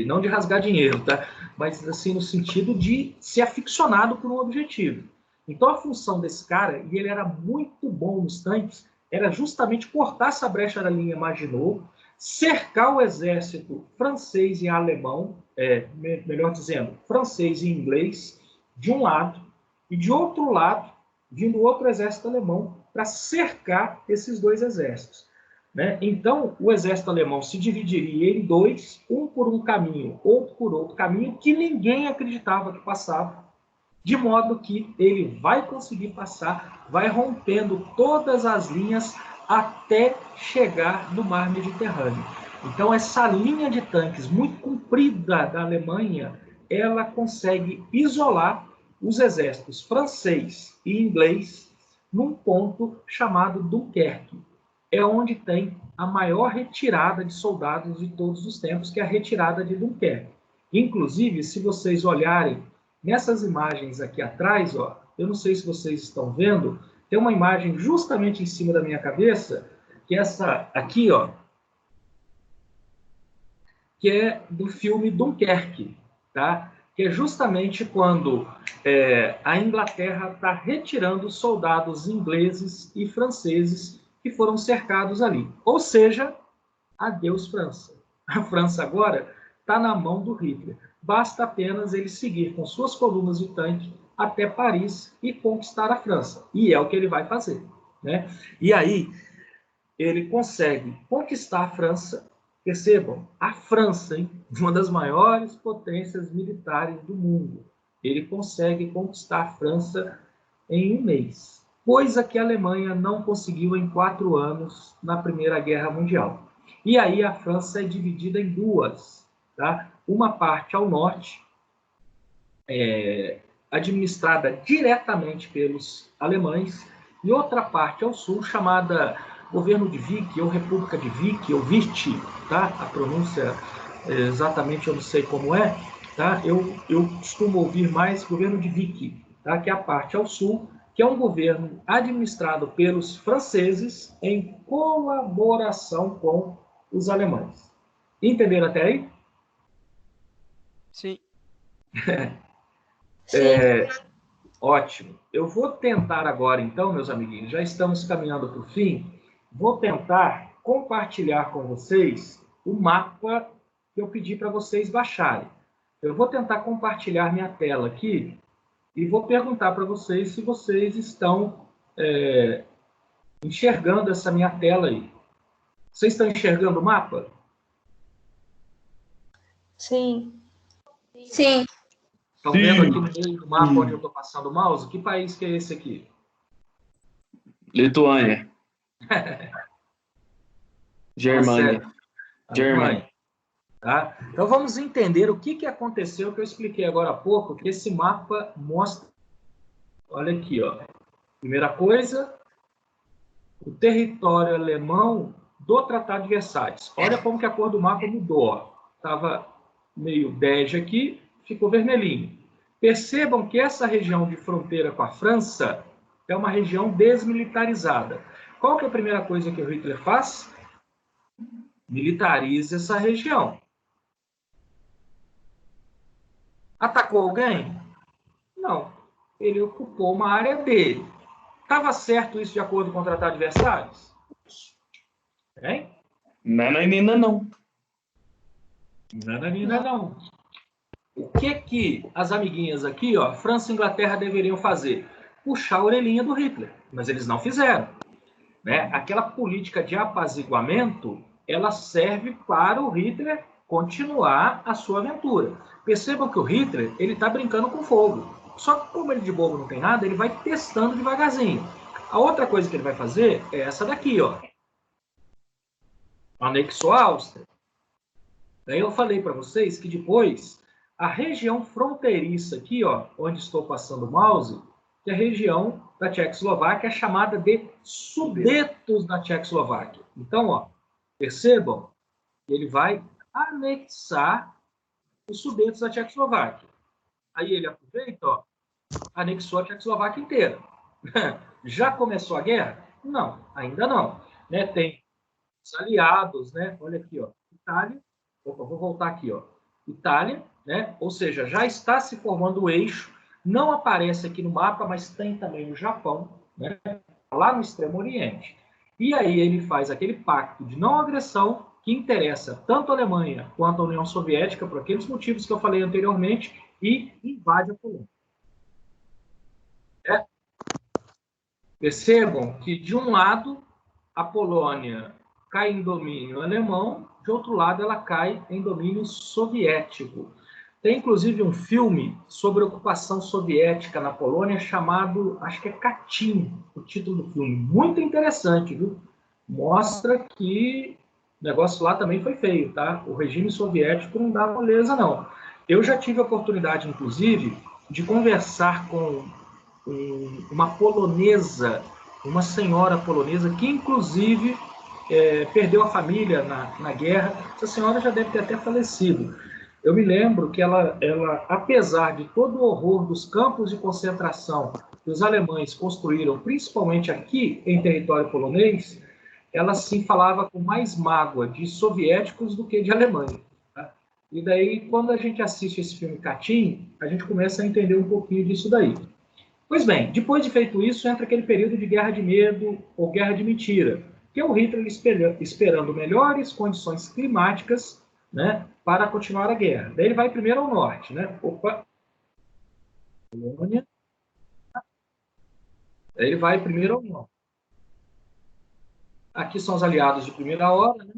não de rasgar dinheiro, tá? Mas assim, no sentido de ser aficionado por um objetivo. Então, a função desse cara, e ele era muito bom nos tanques, era justamente cortar essa brecha da linha Maginot, cercar o exército francês e alemão, melhor dizendo, francês e inglês, de um lado, e de outro lado, vindo outro exército alemão, para cercar esses dois exércitos. Né? Então, o exército alemão se dividiria em dois, um por um caminho, outro por outro caminho, que ninguém acreditava que passava, de modo que ele vai conseguir passar, vai rompendo todas as linhas até chegar no mar Mediterrâneo. Então, essa linha de tanques muito comprida da Alemanha, ela consegue isolar os exércitos francês e inglês num ponto chamado Dunkerque. É onde tem a maior retirada de soldados de todos os tempos, que é a retirada de Dunkerque. Inclusive, se vocês olharem nessas imagens aqui atrás, ó, eu não sei se vocês estão vendo, tem uma imagem justamente em cima da minha cabeça, que é essa aqui, ó, que é do filme Dunkerque, tá? Que é justamente quando a Inglaterra está retirando soldados ingleses e franceses que foram cercados ali. Ou seja, adeus França. A França agora está na mão do Hitler. Basta apenas ele seguir com suas colunas de tanque até Paris e conquistar a França. E é o que ele vai fazer, né? E aí ele consegue conquistar a França. Percebam, a França, hein? Uma das maiores potências militares do mundo. Ele consegue conquistar a França em um mês, coisa que a Alemanha não conseguiu em 4 anos na Primeira Guerra Mundial. E aí a França é dividida em duas, tá? Uma parte ao norte, administrada diretamente pelos alemães, e outra parte ao sul, chamada Governo de Vichy, ou República de Vichy, ou Vichy, tá? A pronúncia exatamente eu não sei como é, tá? Eu costumo ouvir mais Governo de Vichy, tá? Que é a parte ao sul, que é um governo administrado pelos franceses em colaboração com os alemães. Entenderam até aí? Sim. Ótimo. Eu vou tentar agora, então, meus amiguinhos, já estamos caminhando para o fim, vou tentar compartilhar com vocês o mapa que eu pedi para vocês baixarem. Eu vou tentar compartilhar minha tela aqui e vou perguntar para vocês se vocês estão enxergando essa minha tela aí. Vocês estão enxergando o mapa? Sim. Sim. Estão vendo aqui no meio do mapa onde eu estou passando o mouse? Que país que é esse aqui? Lituânia. Germânia. Germânia. Tá? Então vamos entender o que aconteceu que eu expliquei agora há pouco, que esse mapa mostra. Olha aqui, ó. Primeira coisa, o território alemão do Tratado de Versalhes. Olha como que a cor do mapa mudou. Estava meio bege aqui, ficou vermelhinho. Percebam que essa região de fronteira com a França é uma região desmilitarizada. Qual que é a primeira coisa que o Hitler faz? Militariza essa região. Atacou alguém? Não. Ele ocupou uma área dele. Estava certo isso de acordo com o Tratado de Versalhes? Hein? Nananina não. Nananina não. O que as amiguinhas aqui, ó, França e Inglaterra deveriam fazer? Puxar a orelhinha do Hitler. Mas eles não fizeram. Né? Aquela política de apaziguamento, ela serve para o Hitler continuar a sua aventura. Percebam que o Hitler, ele está brincando com fogo. Só que como ele de bobo não tem nada, ele vai testando devagarzinho. A outra coisa que ele vai fazer é essa daqui, ó. Anexou a Áustria. Daí eu falei para vocês que depois, a região fronteiriça aqui, ó, onde estou passando o mouse, que é a região da Tchecoslováquia, é chamada de Sudetos da Tchecoslováquia. Então, ó, percebam, ele vai anexar os Sudetos da Tchecoslováquia. Aí ele aproveita, ó, anexou a Tchecoslováquia inteira. Já começou a guerra? Não, ainda não. Né? Tem os aliados, né? Olha aqui, ó, Itália. Opa, vou voltar aqui, ó. Itália, né? Ou seja, já está se formando o eixo. Não aparece aqui no mapa, mas tem também o Japão, né? Lá no Extremo Oriente. E aí ele faz aquele pacto de não agressão que interessa tanto a Alemanha quanto a União Soviética, por aqueles motivos que eu falei anteriormente, e invade a Polônia. Percebam que, de um lado, a Polônia cai em domínio alemão, de outro lado, ela cai em domínio soviético. Tem, inclusive, um filme sobre a ocupação soviética na Polônia chamado, acho que é Katyn, o título do filme. Muito interessante, viu? Mostra que o negócio lá também foi feio, tá? O regime soviético não dá moleza, não. Eu já tive a oportunidade, inclusive, de conversar com uma polonesa, uma senhora polonesa, que, inclusive, perdeu a família na guerra. Essa senhora já deve ter até falecido. eu me lembro que ela, apesar de todo o horror dos campos de concentração que os alemães construíram, principalmente aqui em território polonês, ela sim falava com mais mágoa de soviéticos do que de alemães. Tá? E daí, quando a gente assiste esse filme Katyn, a gente começa a entender um pouquinho disso daí. Pois bem, depois de feito isso, entra aquele período de guerra de medo ou guerra de mentira, que é o Hitler esperando melhores condições climáticas, né, para continuar a guerra. Daí ele vai primeiro ao norte, né? Opa, Polônia. Daí ele vai primeiro ao norte. Aqui são os aliados de primeira hora, né?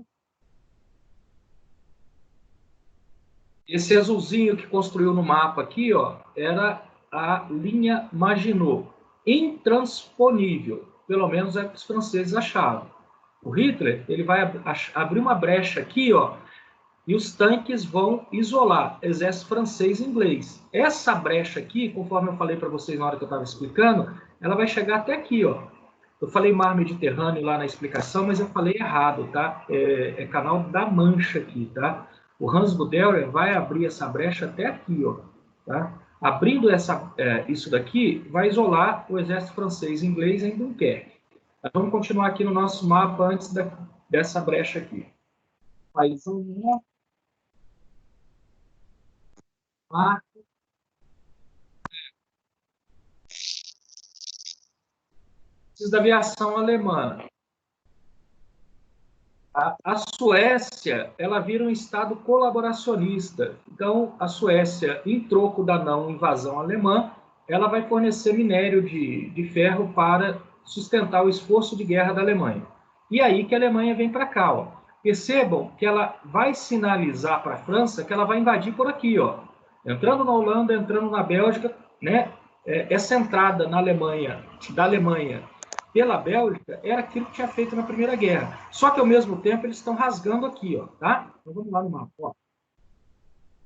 Esse azulzinho que construiu no mapa aqui, ó, era a linha Maginot, intransponível, pelo menos é o que os franceses achavam. O Hitler, ele vai abrir uma brecha aqui, ó, e os tanques vão isolar exército francês e inglês. Essa brecha aqui, conforme eu falei para vocês na hora que eu estava explicando, ela vai chegar até aqui, ó. Eu falei mar Mediterrâneo lá na explicação, mas eu falei errado, tá? É canal da Mancha aqui, tá? O Hans Guderian vai abrir essa brecha até aqui, ó, tá? Abrindo isso daqui, vai isolar o exército francês e inglês em Dunkerque. Nós vamos continuar aqui no nosso mapa antes dessa brecha aqui. País da aviação alemã. A Suécia, ela vira um estado colaboracionista. Então, a Suécia, em troco da não invasão alemã, ela vai fornecer minério de ferro para sustentar o esforço de guerra da Alemanha. E aí que a Alemanha vem para cá, ó. Percebam que ela vai sinalizar para a França que ela vai invadir por aqui, ó. Entrando na Holanda, entrando na Bélgica, né? Essa entrada na Alemanha, da Alemanha pela Bélgica, era aquilo que tinha feito na Primeira Guerra. Só que, ao mesmo tempo, eles estão rasgando aqui, ó, tá? Então, vamos lá no mapa, ó.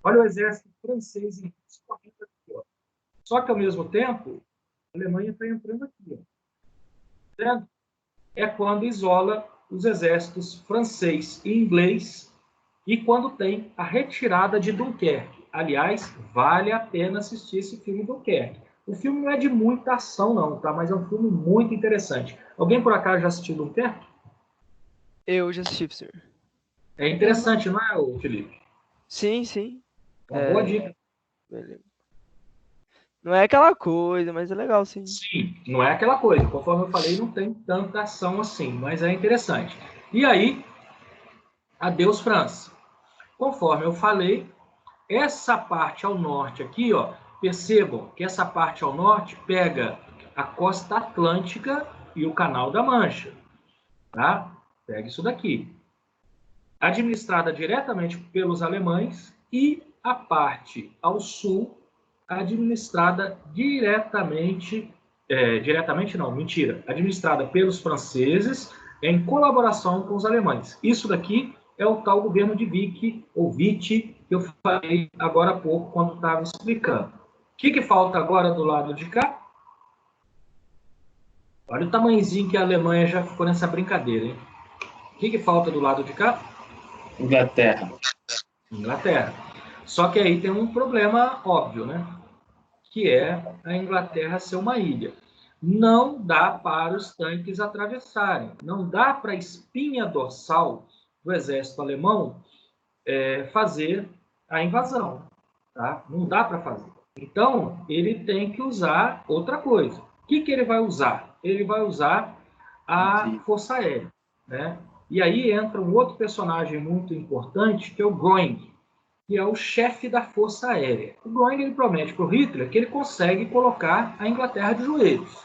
Olha o exército francês correndo aqui, ó. Só que, ao mesmo tempo, a Alemanha está entrando aqui, ó. Entendeu? É quando isola os exércitos francês e inglês e quando tem a retirada de Dunkerque. Aliás, vale a pena assistir esse filme Dunkerque. O filme não é de muita ação, não, tá? Mas é um filme muito interessante. Alguém por acaso já assistiu Dunkerque? Eu já assisti, professor. É interessante, não é, Felipe? Sim, sim. Uma boa dica. Não é aquela coisa, mas é legal, sim. Sim, não é aquela coisa. Conforme eu falei, não tem tanta ação assim, mas é interessante. E aí, adeus França. Conforme eu falei, essa parte ao norte aqui, ó, percebam que essa parte ao norte pega a costa atlântica e o Canal da Mancha, tá? Pega isso daqui. Administrada diretamente pelos alemães e a parte ao sul administrada administrada pelos franceses em colaboração com os alemães. Isso daqui é o tal governo de Vichy, ou Vichy, que eu falei agora há pouco, quando estava explicando. O que falta agora do lado de cá? Olha o tamanhozinho que a Alemanha já ficou nessa brincadeira, hein? O que falta do lado de cá? Inglaterra. Inglaterra. Só que aí tem um problema óbvio, né? Que é a Inglaterra ser uma ilha. Não dá para os tanques atravessarem. Não dá para a espinha dorsal do exército alemão fazer a invasão. Tá? Não dá para fazer. Então, ele tem que usar outra coisa. O que ele vai usar? Ele vai usar a Força Aérea. Né? E aí entra um outro personagem muito importante, que é o Göring, que é o chefe da Força Aérea. O Göring ele promete para o Hitler que ele consegue colocar a Inglaterra de joelhos.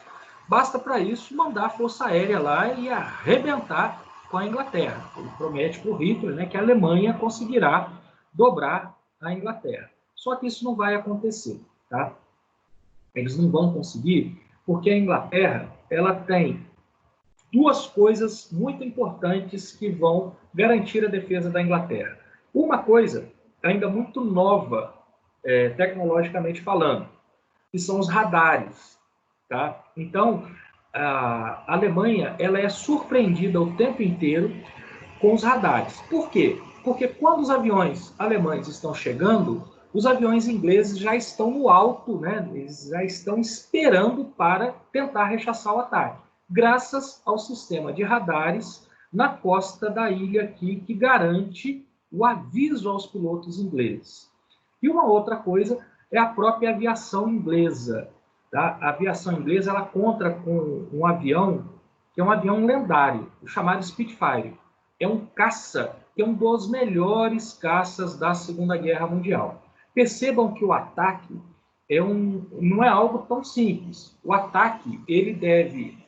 Basta para isso mandar a Força Aérea lá e arrebentar com a Inglaterra. Ele promete para o Hitler, né, que a Alemanha conseguirá dobrar a Inglaterra. Só que isso não vai acontecer. Tá? Eles não vão conseguir, porque a Inglaterra ela tem duas coisas muito importantes que vão garantir a defesa da Inglaterra. Uma coisa ainda muito nova, tecnologicamente falando, que são os radares. Tá? Então, a Alemanha ela é surpreendida o tempo inteiro com os radares. Por quê? Porque quando os aviões alemães estão chegando, os aviões ingleses já estão no alto, né? Eles já estão esperando para tentar rechaçar o ataque, graças ao sistema de radares na costa da ilha aqui, que garante o aviso aos pilotos ingleses. E uma outra coisa é a própria aviação inglesa. Tá? A aviação inglesa ela conta com um avião, que é um avião lendário, o chamado Spitfire. É um caça, que é um dos melhores caças da Segunda Guerra Mundial. Percebam que o ataque não é algo tão simples. O ataque ele deve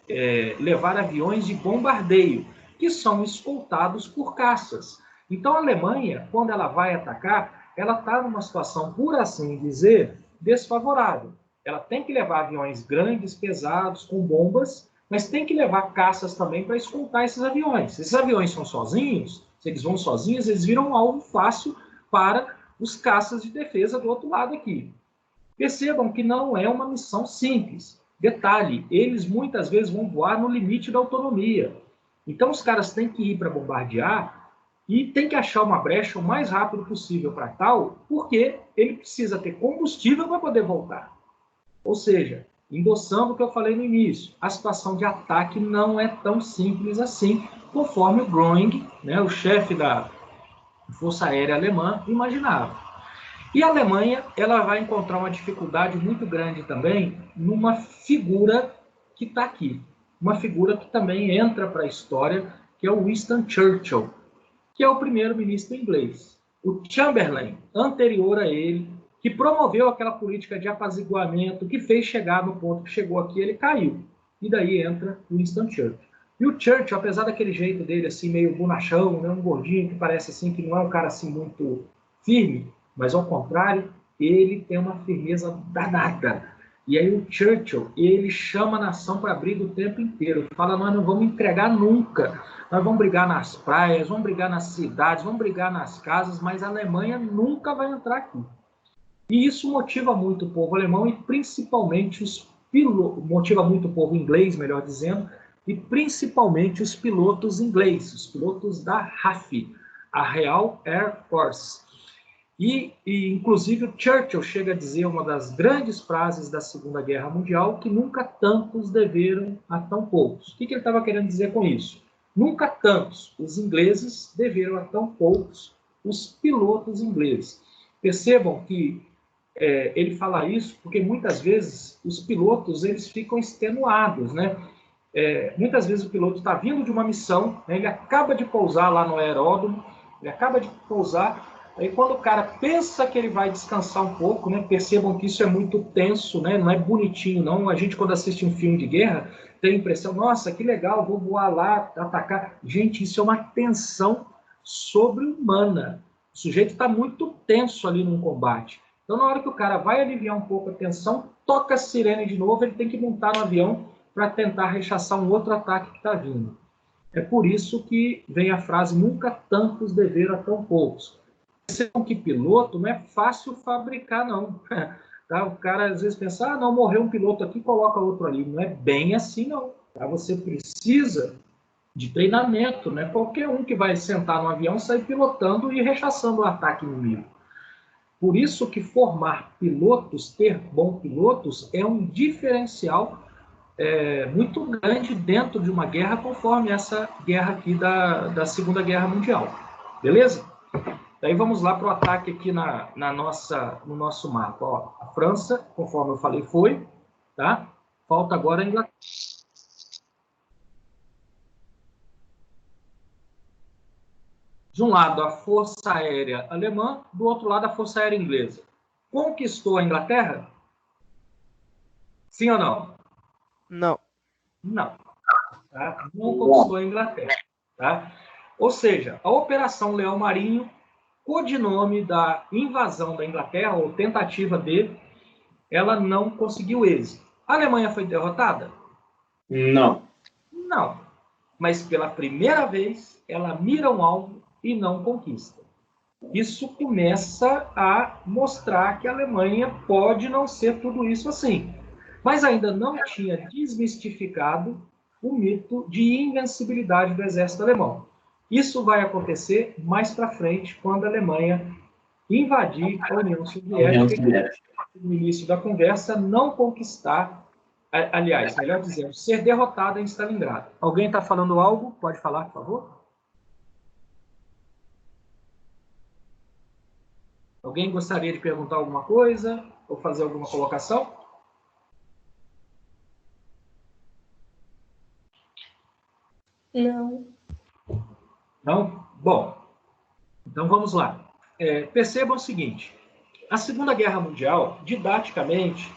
levar aviões de bombardeio, que são escoltados por caças. Então, a Alemanha, quando ela vai atacar, ela está numa situação, por assim dizer, desfavorável. Ela tem que levar aviões grandes, pesados, com bombas, mas tem que levar caças também para escoltar esses aviões. Esses aviões são sozinhos, se eles vão sozinhos, eles viram um alvo fácil para os caças de defesa do outro lado aqui. Percebam que não é uma missão simples. Detalhe, eles muitas vezes vão voar no limite da autonomia. Então, os caras têm que ir para bombardear e tem que achar uma brecha o mais rápido possível para tal, porque ele precisa ter combustível para poder voltar. Ou seja, endossando o que eu falei no início, a situação de ataque não é tão simples assim, conforme o Groening, né, o chefe da Força Aérea Alemã, imaginava. E a Alemanha ela vai encontrar uma dificuldade muito grande também numa figura que está aqui. Uma figura que também entra para a história, que é o Winston Churchill, que é o primeiro-ministro inglês. O Chamberlain, anterior a ele, que promoveu aquela política de apaziguamento, que fez chegar no ponto que chegou aqui, ele caiu. E daí entra o Winston Churchill. E o Churchill, apesar daquele jeito dele, assim, meio bonachão, né, um gordinho que parece assim que não é um cara assim muito firme, mas ao contrário, ele tem uma firmeza danada. E aí o Churchill, ele chama a nação para briga o tempo inteiro. Fala, nós não vamos entregar nunca. Nós vamos brigar nas praias, vamos brigar nas cidades, vamos brigar nas casas, mas a Alemanha nunca vai entrar aqui. E isso motiva muito o povo alemão e principalmente motiva muito o povo inglês, melhor dizendo, e principalmente os pilotos ingleses, os pilotos da RAF, a Royal Air Force. E, inclusive, o Churchill chega a dizer uma das grandes frases da Segunda Guerra Mundial, que nunca tantos deveram a tão poucos. O que ele estava querendo dizer com isso? Nunca tantos os ingleses deveram a tão poucos os pilotos ingleses. Percebam que ele fala isso porque muitas vezes os pilotos eles ficam extenuados, né? Muitas vezes o piloto está vindo de uma missão, né? Ele acaba de pousar lá no aeródromo, ele acaba de pousar. Aí quando o cara pensa que ele vai descansar um pouco, né, percebam que isso é muito tenso, né, não é bonitinho, não. A gente, quando assiste um filme de guerra, tem a impressão, nossa, que legal, vou voar lá, atacar. Gente, isso é uma tensão sobre-humana. O sujeito está muito tenso ali num combate. Então, na hora que o cara vai aliviar um pouco a tensão, toca a sirene de novo, ele tem que montar no avião para tentar rechaçar um outro ataque que está vindo. É por isso que vem a frase, nunca tantos deveram a tão poucos. Percebam que piloto não é fácil fabricar, não. Tá? O cara às vezes pensa, não, morreu um piloto aqui, coloca outro ali. Não é bem assim, não. Tá? Você precisa de treinamento, né? Qualquer um que vai sentar no avião sai pilotando e rechaçando o ataque inimigo. Por isso que formar pilotos, ter bons pilotos, é um diferencial muito grande dentro de uma guerra, conforme essa guerra aqui da Segunda Guerra Mundial. Beleza? Daí vamos lá para o ataque aqui no nosso mapa. Ó, a França, conforme eu falei, foi. Tá? Falta agora a Inglaterra. De um lado, a Força Aérea Alemã, do outro lado, a Força Aérea Inglesa. Conquistou a Inglaterra? Sim ou não? Não. Não. Tá? Não conquistou a Inglaterra. Tá? Ou seja, a Operação Leão Marinho, codinome da invasão da Inglaterra, ou tentativa dele, ela não conseguiu êxito. A Alemanha foi derrotada? Não. Não. Mas pela primeira vez, ela mira um alvo e não conquista. Isso começa a mostrar que a Alemanha pode não ser tudo isso assim. Mas ainda não tinha desmistificado o mito de invencibilidade do exército alemão. Isso vai acontecer mais para frente, quando a Alemanha invadir a União Soviética e, no início da conversa, não conquistar, aliás, melhor dizendo, ser derrotada em Stalingrado. Alguém está falando algo? Pode falar, por favor? Alguém gostaria de perguntar alguma coisa ou fazer alguma colocação? Não. Não? Bom, então vamos lá. Percebam o seguinte, a Segunda Guerra Mundial, didaticamente,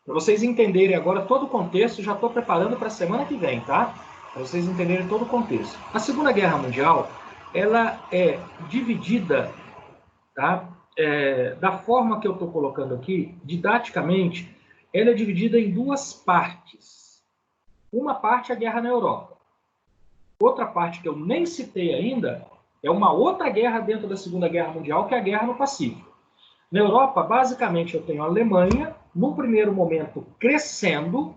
para vocês entenderem agora todo o contexto, já estou preparando para a semana que vem, tá? Para vocês entenderem todo o contexto. A Segunda Guerra Mundial, ela é dividida, tá? Da forma que eu estou colocando aqui, didaticamente, ela é dividida em duas partes. Uma parte é a guerra na Europa. Outra parte que eu nem citei ainda é uma outra guerra dentro da Segunda Guerra Mundial, que é a guerra no Pacífico. Na Europa, basicamente, eu tenho a Alemanha, no primeiro momento, crescendo,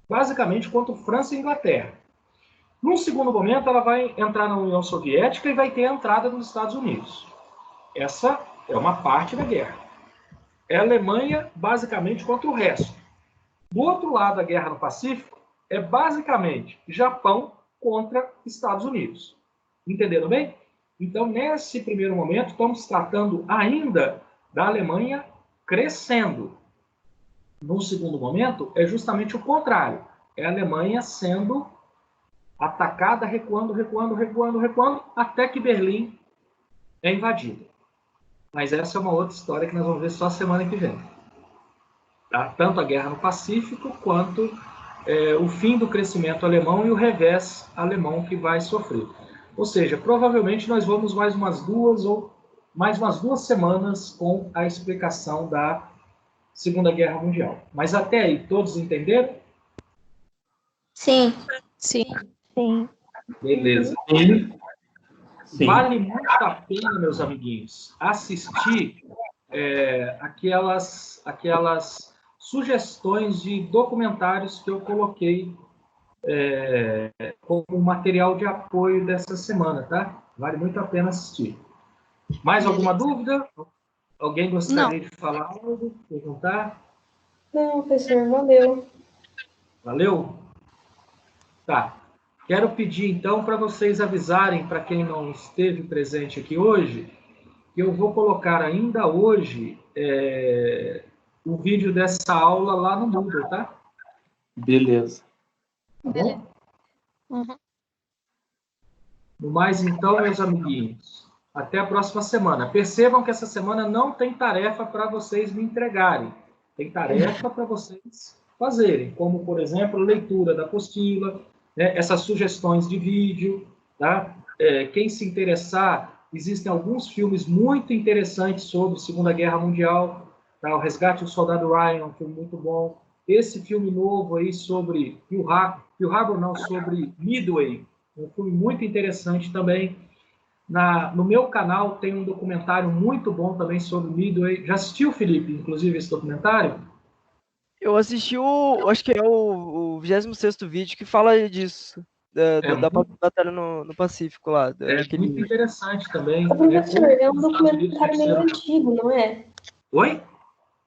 basicamente, contra França e Inglaterra. Num segundo momento, ela vai entrar na União Soviética e vai ter a entrada dos Estados Unidos. Essa é uma parte da guerra. É a Alemanha, basicamente, contra o resto. Do outro lado da guerra no Pacífico, é basicamente Japão contra Estados Unidos. Entenderam bem? Então, nesse primeiro momento, estamos tratando ainda da Alemanha crescendo. No segundo momento, é justamente o contrário. É a Alemanha sendo atacada, recuando, até que Berlim é invadida. Mas essa é uma outra história que nós vamos ver só semana que vem. Tá? Tanto a guerra no Pacífico, quanto o fim do crescimento alemão e o revés alemão que vai sofrer. Ou seja, provavelmente nós vamos mais umas duas semanas com a explicação da Segunda Guerra Mundial. Mas até aí, todos entenderam? Sim. Sim. Sim. Beleza. Sim. Vale muito a pena, meus amiguinhos, assistir aquelas sugestões de documentários que eu coloquei como material de apoio dessa semana, tá? Vale muito a pena assistir. Mais alguma dúvida? Alguém gostaria de falar algo? Perguntar? Não, professor, valeu. Valeu? Tá. Quero pedir, então, para vocês avisarem, para quem não esteve presente aqui hoje, que eu vou colocar ainda hoje o vídeo dessa aula lá no Moodle, tá? Beleza. Tá bom? Uhum. No mais, então, meus amiguinhos, até a próxima semana. Percebam que essa semana não tem tarefa para vocês me entregarem. Tem tarefa para vocês fazerem, como, por exemplo, leitura da apostila, né, essas sugestões de vídeo, tá? Quem se interessar, existem alguns filmes muito interessantes sobre Segunda Guerra Mundial, tá? O Resgate do Soldado Ryan, um filme muito bom. Esse filme novo aí sobre Pearl Harbor, não, sobre Midway, um filme muito interessante também. No meu canal tem um documentário muito bom também sobre Midway. Já assistiu, Felipe, inclusive, esse documentário? Eu assisti acho que é o 26º vídeo que fala disso, da batalha no Pacífico lá. Muito interessante também. Professor, é um como os Estados Unidos documentário meio venceram. antigo, não é? Oi?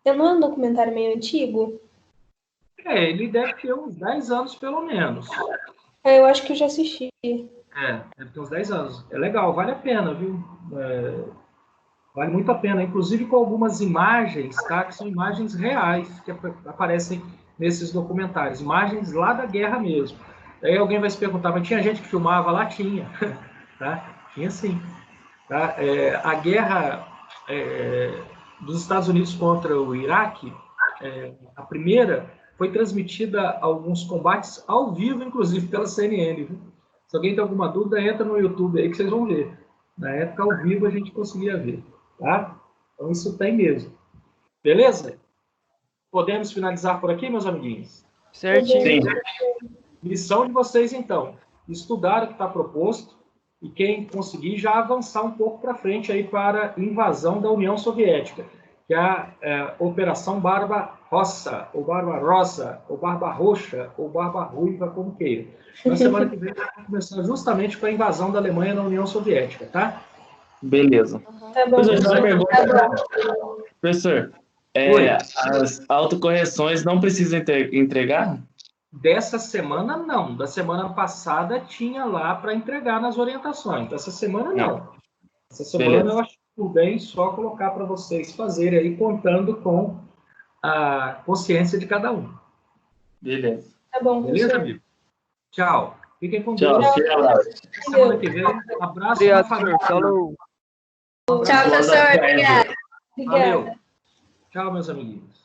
Não é um documentário meio antigo? Ele deve ter uns 10 anos, pelo menos. Eu acho que eu já assisti. Deve ter uns 10 anos. É legal, vale a pena, viu? Vale muito a pena, inclusive com algumas imagens, tá? Que são imagens reais que aparecem nesses documentários, imagens lá da guerra mesmo. Aí alguém vai se perguntar, mas tinha gente que filmava lá? Tinha, tá? Tinha sim. Tá? A guerra dos Estados Unidos contra o Iraque, a primeira, foi transmitida alguns combates ao vivo, inclusive pela CNN. Viu? Se alguém tem alguma dúvida, entra no YouTube aí que vocês vão ver. Na época, ao vivo, a gente conseguia ver. Tá? Então, isso tem mesmo. Beleza? Podemos finalizar por aqui, meus amiguinhos? Certinho. Sim. Missão de vocês, então. Estudar o que está proposto e quem conseguir já avançar um pouco para frente aí para a invasão da União Soviética. que é a Operação Barba Roça, ou Barba Rosa, ou Barba Roxa, ou Barba Ruiva, como queira. Na semana que vem, vai começar justamente com a invasão da Alemanha na União Soviética, tá? Beleza. Tá bom. Professor, uma pergunta. Tá bom. Professor, Oi. as autocorreções não precisam entregar? Dessa semana, não. Da semana passada, tinha lá para entregar nas orientações. Dessa semana, não. Essa semana, Beleza. eu acho por bem só colocar para vocês fazerem aí, contando com a consciência de cada um. Beleza. Tá bom, Beleza, professor. amigo? Tchau. Fiquem com Tchau. Deus. Aquele abraço. Semana que vem, abraço Obrigado, na senhor. família. Falou. Tchau, professor. Obrigada. Obrigada. Valeu. Tchau, meus amiguinhos.